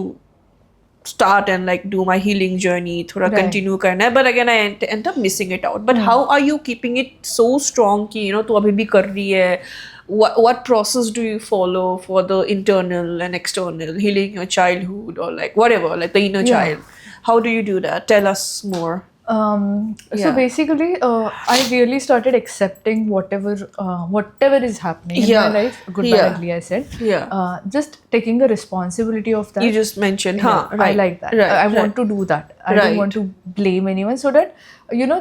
start and like do my healing journey, thoda Right. continue karna hai, but again I end up missing it out. But how are you keeping it so strong ki tu abhi bhi kar rahi hai? What process do you follow for the internal and external healing your childhood, or like whatever, like the inner Yeah. child? How do you do that? Tell us more. So Yeah. basically, I really started accepting whatever is happening in Yeah. my life, good, Yeah. bad, ugly. I said, Yeah. just taking the responsibility of that. You just mentioned, Yeah, huh? Right. I like that. Right. I right. want to do that. I Right. don't want to blame anyone, so that you know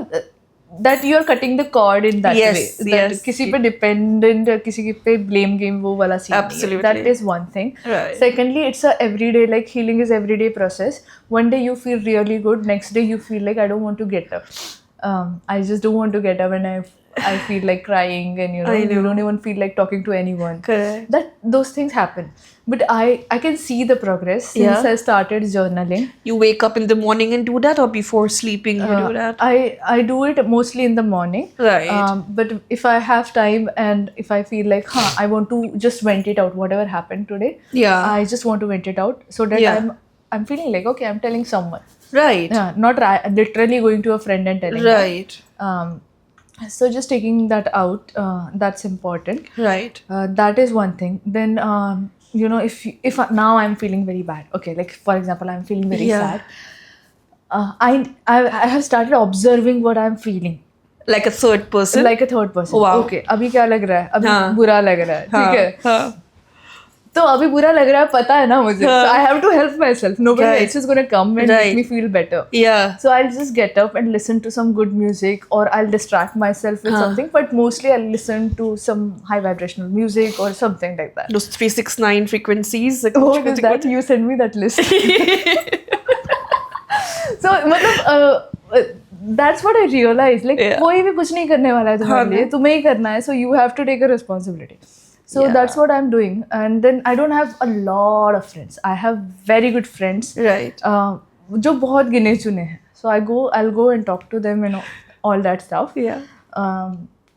that you are cutting the cord in that Yes, way. That yes. किसी पे dependent, किसी पे blame game वो वाला scene नहीं है. Absolutely. That is one thing. Right. Secondly, it's a everyday, like healing is everyday process. One day you feel really good. Next day you feel like I don't want to get up. I just don't want to get up, and I feel like crying, and I know. you don't even feel like talking to anyone. Correct. That those things happen, but I can see the progress since Yeah. I started journaling. You wake up in the morning and do that, or before sleeping you do that? I do it mostly in the morning. Right. But if I have time and if I feel like, I want to just vent it out, whatever happened today. Yeah. I just want to vent it out so that Yeah. I'm feeling like, okay, I'm telling someone. Right. Yeah, not literally going to a friend and telling. Right. Them. So just taking that out, that's important. Right. That is one thing. Then if now I'm feeling very bad. Okay, like for example, I'm feeling very Yeah. sad. I have started observing what I'm feeling. Like a third person. Like a third person. Wow. Okay, अभी क्या लग रहा है? अभी हाँ. बुरा लग रहा है. ठीक है. Huh. तो अभी बुरा लग रहा है, पता है ना मुझे. हाँ. So I have to help myself. Nobody Right. else is gonna come and Right. make me feel better. Yeah. So I'll just get up and listen to some good music, or I'll distract myself with Huh. something. But mostly I'll listen to some high vibrational music or something like that. Those 369 frequencies. Like, Oh, which is music that? You send me that list. So मतलब that's what I realized. Like Yeah. कोई भी कुछ नहीं करने वाला है तुम्हारे हाँ लिए, ना. तुम्हें ही करना है. So you have to take a responsibility. So Yeah. that's what I'm doing. And then I don't have a lot of friends. I have very good friends. Right. जो बहुत गिने चुने हैं. So I'll go and talk to them and all that stuff. Yeah.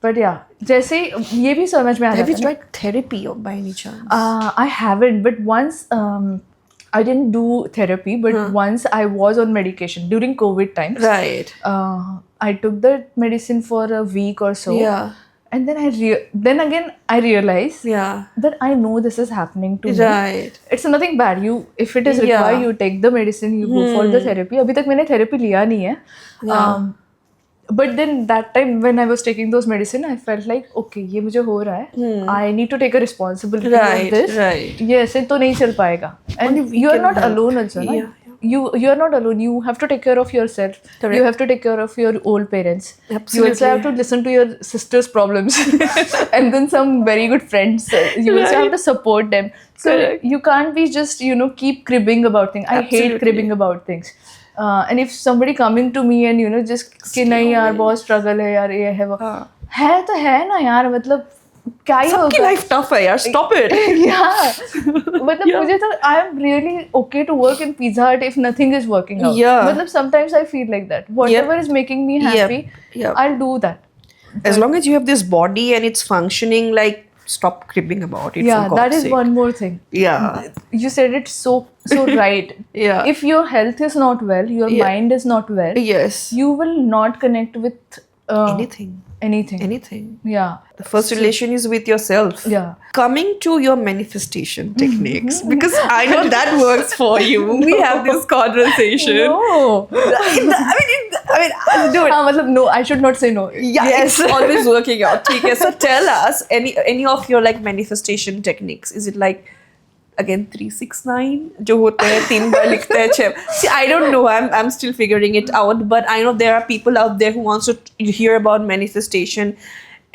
But yeah, जैसे ही ये भी समझ में आ Have you जाता है. tried therapy or by any chance? I haven't, but once I didn't do therapy, but once I was on medication during COVID times. Right. I took the medicine for a week or so. Yeah. And then then again I realized Yeah. that I know this is happening to me. Right. It's nothing bad. If it is Yeah. required, you take the medicine, you go for the therapy. अभी तक मैंने therapy लिया नहीं है. Yeah. But then that time when I was taking those medicine, I felt like, okay, ये मुझे हो रहा है. I need to take a responsibility Right, of this. right. ये ऐसे तो नहीं चल पाएगा. And Only we you are can not help. alone also, na? Yeah, You are not alone. You have to take care of yourself. Correct. You have to take care of your old parents. You Absolutely. also have to listen to your sister's problems, and then some very good friends. You also have to support them. So Correct. you can't be just keep cribbing about things. I Absolutely. hate cribbing about things. And if somebody coming to me and just कि नहीं यार बहुत struggle है यार ये है वो है तो है ना यार मतलब क्या ही सबकी होगा. life tough है यार. Stop it. Yeah. मतलब मुझे तो I am really okay to work in Pizza Hut if nothing is working out. Yeah. मतलब sometimes I feel like that. Whatever is making me happy, Yep. I'll do that. As long as you have this body and it's functioning, like, stop cribbing about it. Yeah, for God's that is sake. one more thing. Yeah. You said it so right. Yeah. If your health is not well, your Yeah. mind is not well, Yes. you will not connect with Anything. anything. Yeah. The first relation is with yourself. Yeah. Coming to your manifestation techniques, because I know that works for you. We have this conversation. No. Do it. मतलब no, I should not say no. Yeah, it's always working out. Okay, so tell us any of your like manifestation techniques. Is it like again 369 जो होते हैं 3 बार लिखते हैं 6? See, I don't know. I'm still figuring it out. But I know there are people out there who wants to hear about manifestation,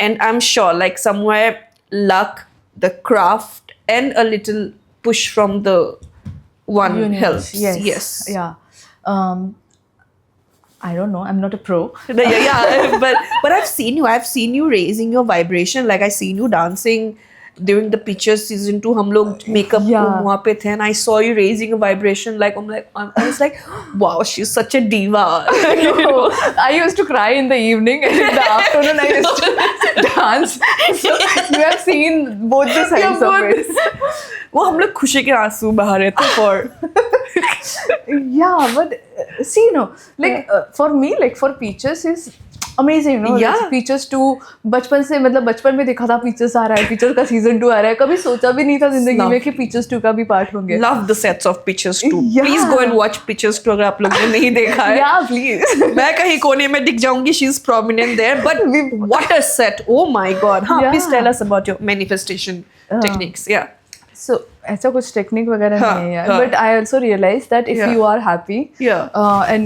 and I'm sure like somewhere luck, the craft, and a little push from the one Universe. helps. Yes. Yeah. I don't know. I'm not a pro. yeah, but I've seen you raising your vibration. Like I seen you dancing during the Pictures season 2. हम लोग makeup Yeah. room वहाँ पे थे, and I saw you raising a vibration. Like I was like, wow, she's such a diva. No, I used to cry in the evening, and in the afternoon I used to dance. So you have seen both the sides of it. वो हम लोग खुशी के आंसू बहा रहे थे for Yeah, but see, no, like for me, like for Peaches is amazing, you know. Yeah. Like Peaches 2 बचपन से मतलब बचपन में देखा था Peaches आ रहा है, Peaches का season 2 आ रहा है, कभी सोचा भी नहीं था जिंदगी में कि Peaches 2 का भी पार्ट होंगे. Love the sets of Peaches 2. Yeah. Please go and watch Peaches 2 अगर आप लोगों ने नहीं देखा है. Yeah, please. मैं कहीं कोने में दिख जाऊंगी, she's prominent there, but what a set. Oh my god. हाँ, Yeah. please tell us about your manifestation techniques. Yeah. So ऐसा कुछ टेक्निक वगैरह हाँ, नहीं है यार, हाँ. but I also realized that if Yeah. you are happy, Yeah. and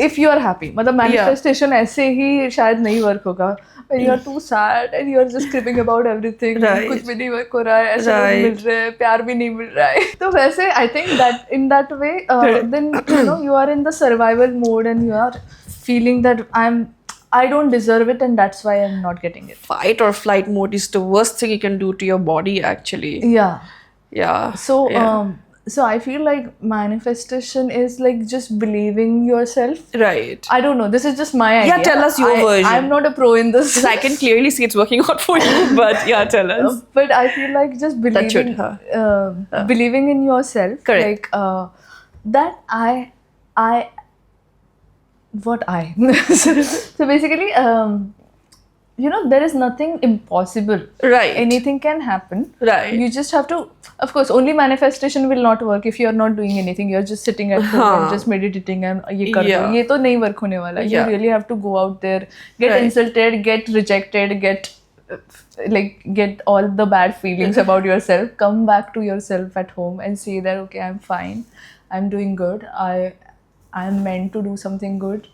if you are happy, मतलब manifestation ऐसे ही शायद नहीं वर्क होगा. When you are too sad and you are just cribbing about everything, Right. कुछ भी नहीं work हो रहा है, ऐसे लोग Right. मिल रहे हैं, प्यार भी नहीं मिल रहा है. तो वैसे I think that in that way, then you know you are in the survival mode and you are feeling that I don't deserve it and that's why I'm not getting it. Fight or flight mode is the worst thing you can do to your body actually. Yeah. Yeah. So yeah. so I feel like manifestation is like just believing yourself. Right. I don't know. This is just my idea. Yeah, tell us your version. I'm not a pro in this. Because I can clearly see it's working out for you, but yeah, tell us. But I feel like just believing, believing in yourself. Correct. Like that so basically, you know, there is nothing impossible. Right. Anything can happen. Right. You just have to, of course, only manifestation will not work if you are not doing anything. You're just sitting at home and just meditating and ये कर दो. ये तो नहीं work होने वाला. You really have to go out there, get insulted, get rejected, get all the bad feelings about yourself. Come back to yourself at home and say that okay, I'm fine, I'm doing good. I'm meant to do something good,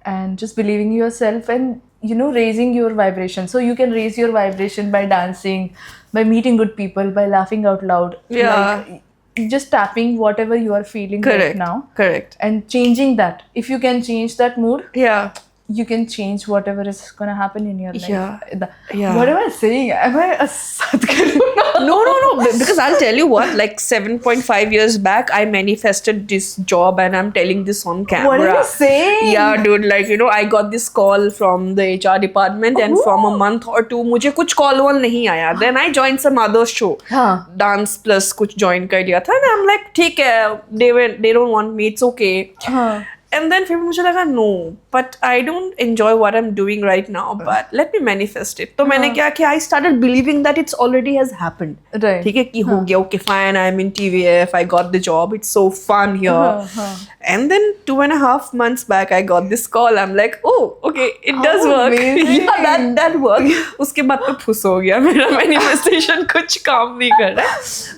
and just believing in yourself and you know raising your vibration. So you can raise your vibration by dancing, by meeting good people, by laughing out loud. Yeah. Like, just tapping whatever you are feeling right now. Correct. And changing that. If you can change that mood, Yeah. you can change whatever is gonna happen in your life. Yeah. What am I saying? Am I a Sadhguru now? No. Because I'll tell you what, like 7.5 years back, I manifested this job and I'm telling this on camera. What are you saying? Yeah, dude, like, you know, I got this call from the HR department and from a month or two, मुझे कुछ call wall नहीं आया. Then I joined some other show. हाँ. Dance Plus कुछ join कर लिया था. And I'm like, ठीक है, they don't want me, it's okay. हाँ. And then फिर मुझे लगा no, but I don't enjoy what I'm doing right now, but let me manifest it. तो मैंने क्या किया, I started believing that it's already has happened. Right. ठीक है कि हो गया, okay fine, I'm in TVF, I got the job, it's so fun here. And then 2.5 months back, I got this call. I'm like, oh, okay, it does work. Amazing. Yeah, that worked. उसके बाद तो फुस हो गया मेरा manifestation कुछ काम नहीं कर रहा.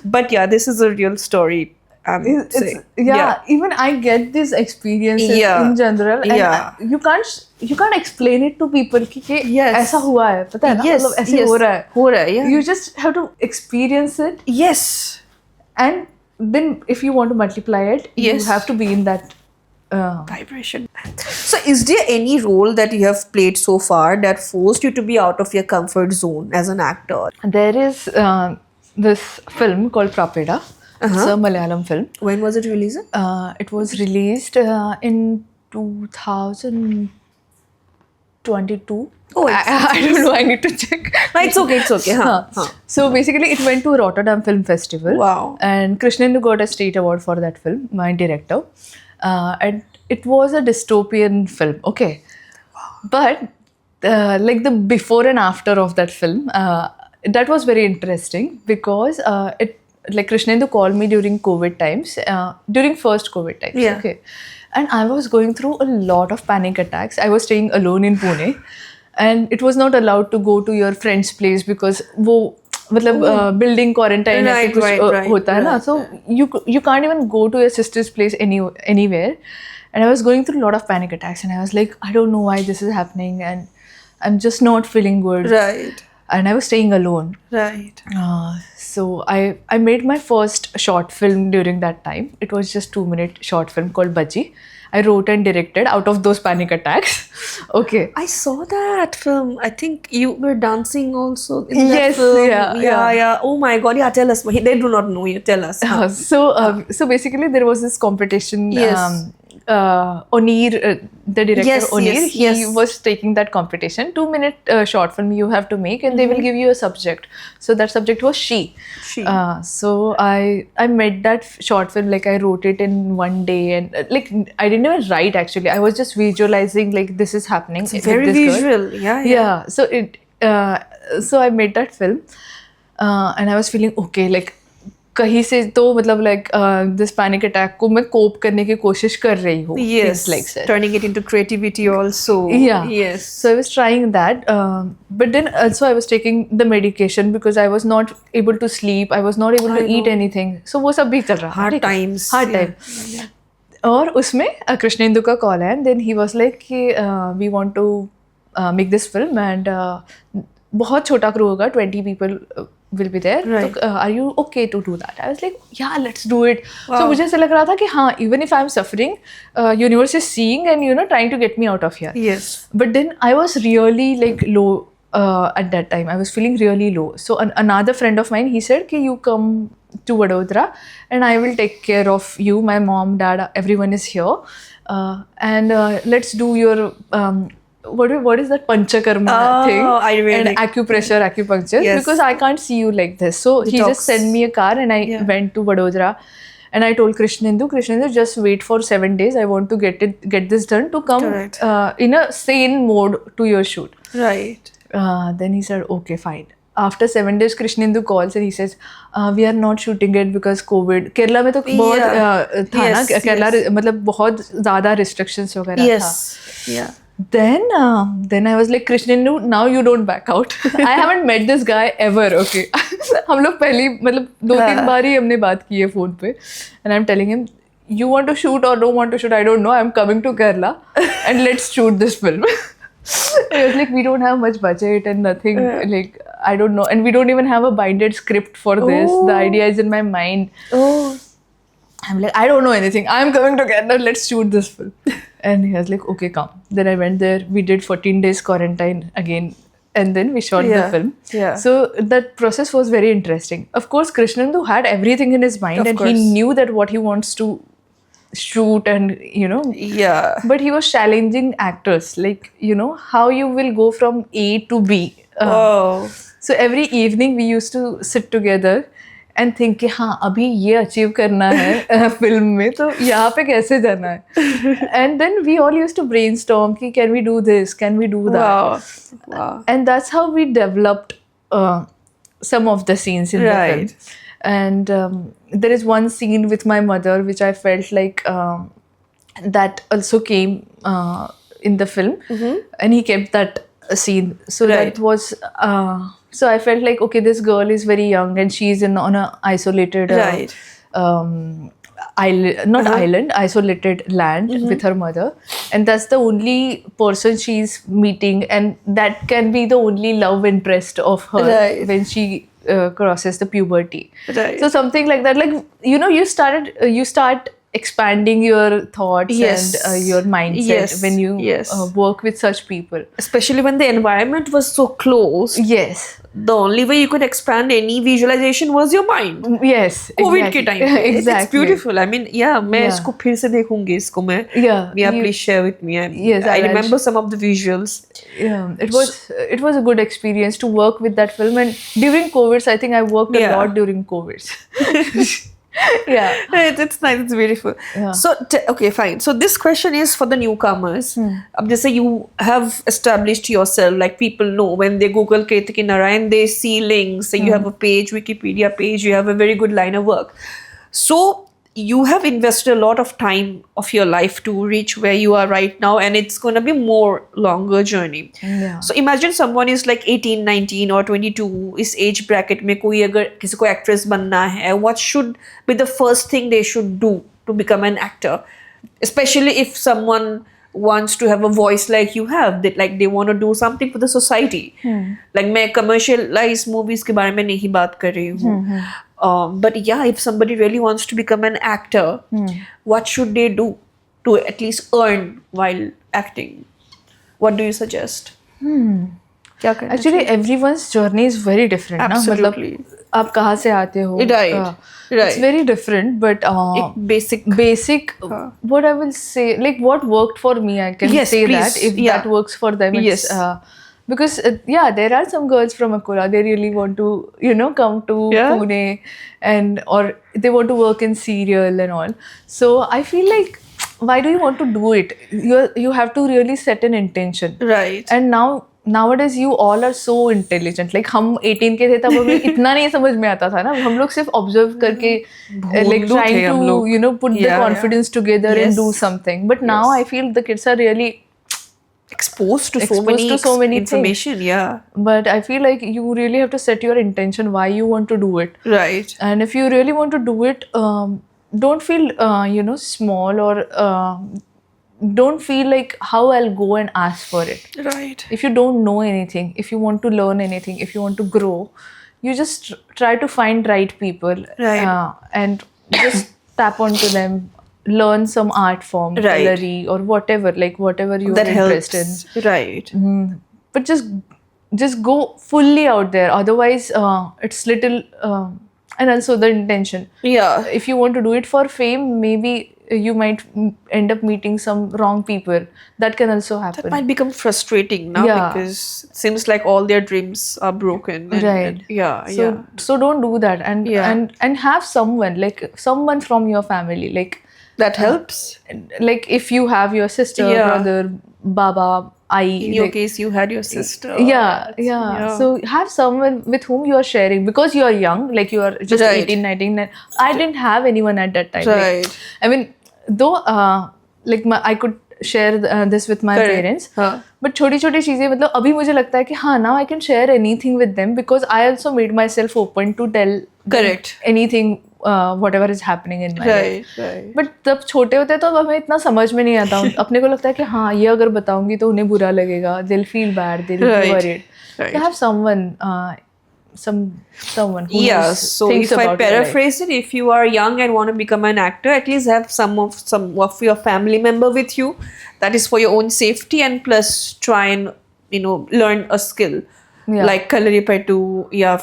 But yeah, this is a real story. Even I get these experiences in general and you can't explain it to people कि ऐसा हुआ है पता है ना मतलब ऐसे हो रहा है you just have to experience it and then if you want to multiply it you have to be in that vibration. So is there any role that you have played so far that forced you to be out of your comfort zone as an actor? There is this film called Prapeda. It's a Malayalam film. When was it released? It was released in 2022. Oh, I don't know. I need to check. No, it's okay. Huh. So basically, it went to Rotterdam Film Festival. Wow. And Krishnendu got a state award for that film, my director. And it was a dystopian film. Okay. But like the before and after of that film, that was very interesting because like Krishnendu called me during COVID times, during first COVID times. Yeah. Okay. And I was going through a lot of panic attacks. I was staying alone in Pune. And it was not allowed to go to your friend's place because वो मतलब building quarantine ऐसे कुछ होता है ना. So you can't even go to your sister's place anywhere. And I was going through a lot of panic attacks and I was like, I don't know why this is happening and I'm just not feeling good. Right. And I was staying alone. Right. So I made my first short film during that time. It was just 2-minute short film called Bhaji. I wrote and directed out of those panic attacks. Okay. I saw that film. I think you were dancing also in that Yes, film. yeah. Oh my god, yeah, tell us. They do not know you. Tell us. So basically there was this competition Oneer, the director Yes, Oneer, yes, he yes. was taking that competition. 2-minute short film you have to make, and they will give you a subject. So that subject was She. She. So I made that short film. Like I wrote it in one day, and like I didn't even write actually. I was just visualizing like this is happening. with Very this girl. visual. Yeah. So I made that film, and I was feeling okay. Like कहीं से तो मतलब like this panic attack को मैं cope करने की कोशिश कर रही हूँ. Yes. Things like that. Turning it into creativity also. Yeah. Yes. So I was trying that, but then also I was taking the medication because I was not able to sleep. I was not able to eat anything. So वो सब भी चल रहा था. Hard ठीक है? times. Hard Yeah. time. और उसमें कृष्णेंदु का कॉल है, and then he was like कि we want to make this film, and बहुत छोटा crew होगा, 20 people will be there. Right. So are you okay to do that? I was like, yeah, let's do it. Wow. So मुझे ऐसा लग रहा था कि हाँ, even if I'm suffering, universe is seeing and trying to get me out of here. Yes. But then I was really like low at that time. I was feeling really low. So another friend of mine, he said, "Ki you come to Vadodara and I will take care of you. My mom, dad, everyone is here, and let's do your what is that panchakarma thing Ayurvedic. and acupuncture Yes. because I can't see you like this." So he Detox. just sent me a car, and I went to Vadodara. And I told Krishnendu, just wait for 7 days. I want to get this done to come Correct. In a sane mode to your shoot. Right. Then he said, okay, fine. After 7 days, Krishnendu calls and he says, we are not shooting it because COVID. Kerala में तो बहुत था ना, Yes, Kerala मतलब बहुत ज़्यादा restrictions वगैरह था. Yes. Yeah. Then I was like, Krishnendu, now you don't back out. I haven't met this guy ever, okay. हम लोग पहली मतलब 2-3 बार ही हमने बात की है phone पे. And I'm telling him, you want to shoot or don't want to shoot, I don't know. I'm coming to Kerala and let's shoot this film. It was like, we don't have much budget and nothing. Like, I don't know. And we don't even have a binded script for this. The idea is in my mind. Oh. I'm like, I don't know anything. I'm coming to Kerala. Let's shoot this film. And he was like, okay, come. Then I went there. We did 14 days quarantine again. And then we shot the film. Yeah. So that process was very interesting. Of course, Krishnendu had everything in his mind, Of and course. he knew that what he wants to shoot, and Yeah. but he was challenging actors, like how you will go from A to B. Oh. So every evening we used to sit together and think कि हाँ अभी ये achieve करना है film में, तो यहाँ पे कैसे जाना है. And then we all used to brainstorm कि can we do this, can we do that. Wow. And that's how we developed some of the scenes in the film. Right. And there is one scene with my mother which I felt like that also came in the film, and he kept that scene. So Right. that was so I felt like, okay, this girl is very young and she's on a isolated Right. isolated land with her mother, and that's the only person she's meeting, and that can be the only love interest of her Right. when she crosses the puberty. Right. So something like that, like you start expanding your thoughts Yes. and your mindset Yes. when you Yes. work with such people. Especially when the environment was so close. Yes. The only way you could expand any visualization was your mind. Yes. COVID exactly. के time पे. Exactly. It's beautiful. I mean, yeah, मैं Yeah. इसको फिर से देखूंगी इसको मैं. Yeah. Yeah, you- please share with me. Yes, I I'll remember some of the visuals. Yeah, it was a good experience to work with that film, and during COVID, I think I worked a Yeah. lot during COVID. Yeah. It's nice. It's beautiful. Yeah. So okay, fine. So this question is for the newcomers. अब जैसे you have established yourself, like people know when they Google Ketaki Narayan, they see links. So you have a page, Wikipedia page. You have a very good line of work. So you have invested a lot of time of your life to reach where you are right now, and it's going to be more longer journey. Yeah. So imagine someone is like 18, 19 or 22 इस age bracket में कोई अगर किसी को actress बनना है, what should be the first thing they should do to become an actor? Especially if someone wants to have a voice like you have, that like they want to do something for the society. Like मैं commercialized movies के बारे में नहीं बात कर रही हूँ. But yeah, if somebody really wants to become an actor, what should they do to at least earn while acting? What do you suggest? क्या करना Actually, everyone's journey is very different. ना Absolutely. मतलब आप कहाँ से आते हो? Right. It's Right. very different, but एक basic basic. What I will say, like what worked for me, I can Yes, say please. that if Yeah. that works for them, it's, Yes. because yeah, there are some girls from Akola. They really want to, come to Yeah. Pune, or they want to work in serial and all. So I feel like, why do you want to do it? You have to really set an intention. right. And nowadays you all are so intelligent. Like हम 18 के थे तब हमें इतना नहीं समझ में आता था ना, हम लोग सिर्फ observe करके like भोंदू थे trying हम to लोग. put the Yeah, confidence together Yes. and do something. But now Yes. I feel the kids are really, Exposed to so Exposed many, to so many information. Yeah. but I feel like you really have to set your intention why you want to do it. Right. And if you really want to do it, don't feel small, or don't feel like how I'll go and ask for it. Right. If you don't know anything, if you want to learn anything, if you want to grow, you just try to find right people, Right. and just tap onto them, learn some art form, Right. gallery, or whatever, like whatever you're That interested helps. Right. in. But just go fully out there. Otherwise, it's little, and also the intention. Yeah. If you want to do it for fame, maybe you might end up meeting some wrong people. That can also happen. That might become frustrating now Yeah. because it seems like all their dreams are broken. And, Right. and- yeah. So yeah. so don't do that, and Yeah. and have someone, like someone from your family, like That helps. if you have your sister, Yeah. brother, baba, ai, In your like, case, you had your sister. yeah. So have someone with whom you are sharing, because you are young, like you are just Right. 18, 19. I didn't have anyone at that time. Like, Right. I mean, though I could share this with my Correct. parents, हाँ. but छोटी छोटी चीज़ें, मतलब अभी मुझे लगता है कि हाँ, now I can share anything with them, because I also made myself open to tell them Correct. anything, whatever is happening in my life. Right. Right. But तब छोटे होते तो हमें इतना समझ में नहीं आता. अपने को लगता है कि हाँ, ये अगर बताऊंगी तो उन्हें बुरा लगेगा, they'll feel bad, they'll be Right. worried. Right. So have someone, someone who Yeah, knows so things if I about your life. paraphrase it, if you are young and want to become an actor, at least have some of your family member with you. That is for your own safety, and plus try and learn a skill. Yeah. Like Kalaripattu, yeah,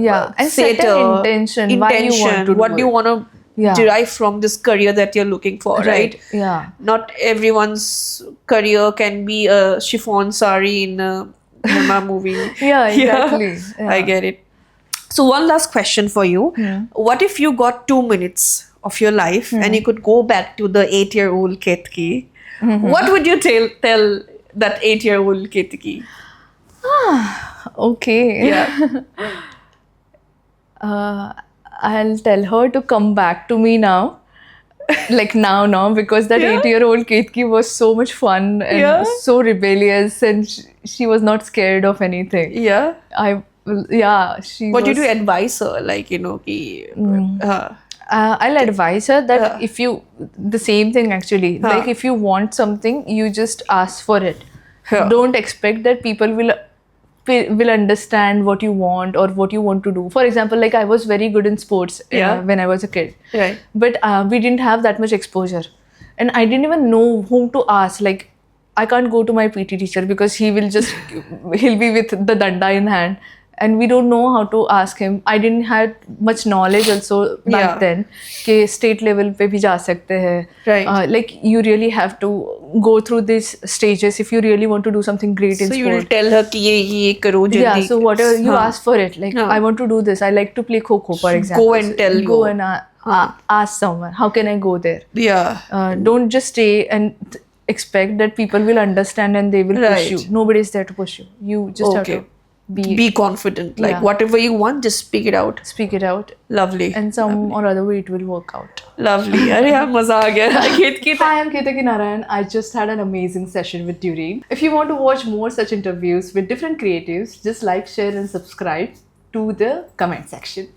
Yeah, and set an intention, why you want to do what do you it. want to Yeah. derive from this career that you're looking for, right? Yeah. Not everyone's career can be a chiffon sari in a Mama movie. Yeah, exactly. I get it. So one last question for you. What if you got 2 minutes of your life and you could go back to the 8-year-old Ketki? What would you tell that 8-year-old Ketki? Okay. Yeah. I'll tell her to come back to me now. Like now, because that 8-year-old Ketki was so much fun and Yeah. so rebellious, and she was not scared of anything. Yeah. She What was, did you advise her? Like, I'll advise her that Yeah. if you, the same thing actually, Huh. like if you want something, you just ask for it. Yeah. Don't expect that people will understand what you want or what you want to do. For example, like I was very good in sports Yeah. when I was a kid, right. but we didn't have that much exposure, and I didn't even know whom to ask. Like I can't go to my PT teacher because he'll be with the danda in hand, and we don't know how to ask him. I didn't have much knowledge also back Yeah. then कि state level पे भी जा सकते हैं. Right. Like you really have to go through these stages if you really want to do something great in So you will sport. tell her कि ये करो जल्दी. Yeah, so whatever you हाँ. ask for it, like हाँ. I want to do this, I like to play kho-kho, for example. Go and tell Go you. and ask someone, how can I go there? Yeah. Don't just stay and expect that people will understand and they will push Right. you. Nobody is there to push you. You just have Okay. to Be confident. Like Yeah. whatever you want, just speak it out. speak it out, Lovely. and some or other way it will work out. Lovely. अरे यार मजा आ गया. Ketki. Hi, I'm Ketaki Narayan. I just had an amazing session with Dureen. If you want to watch more such interviews with different creatives, just like, share, and subscribe to the comment section.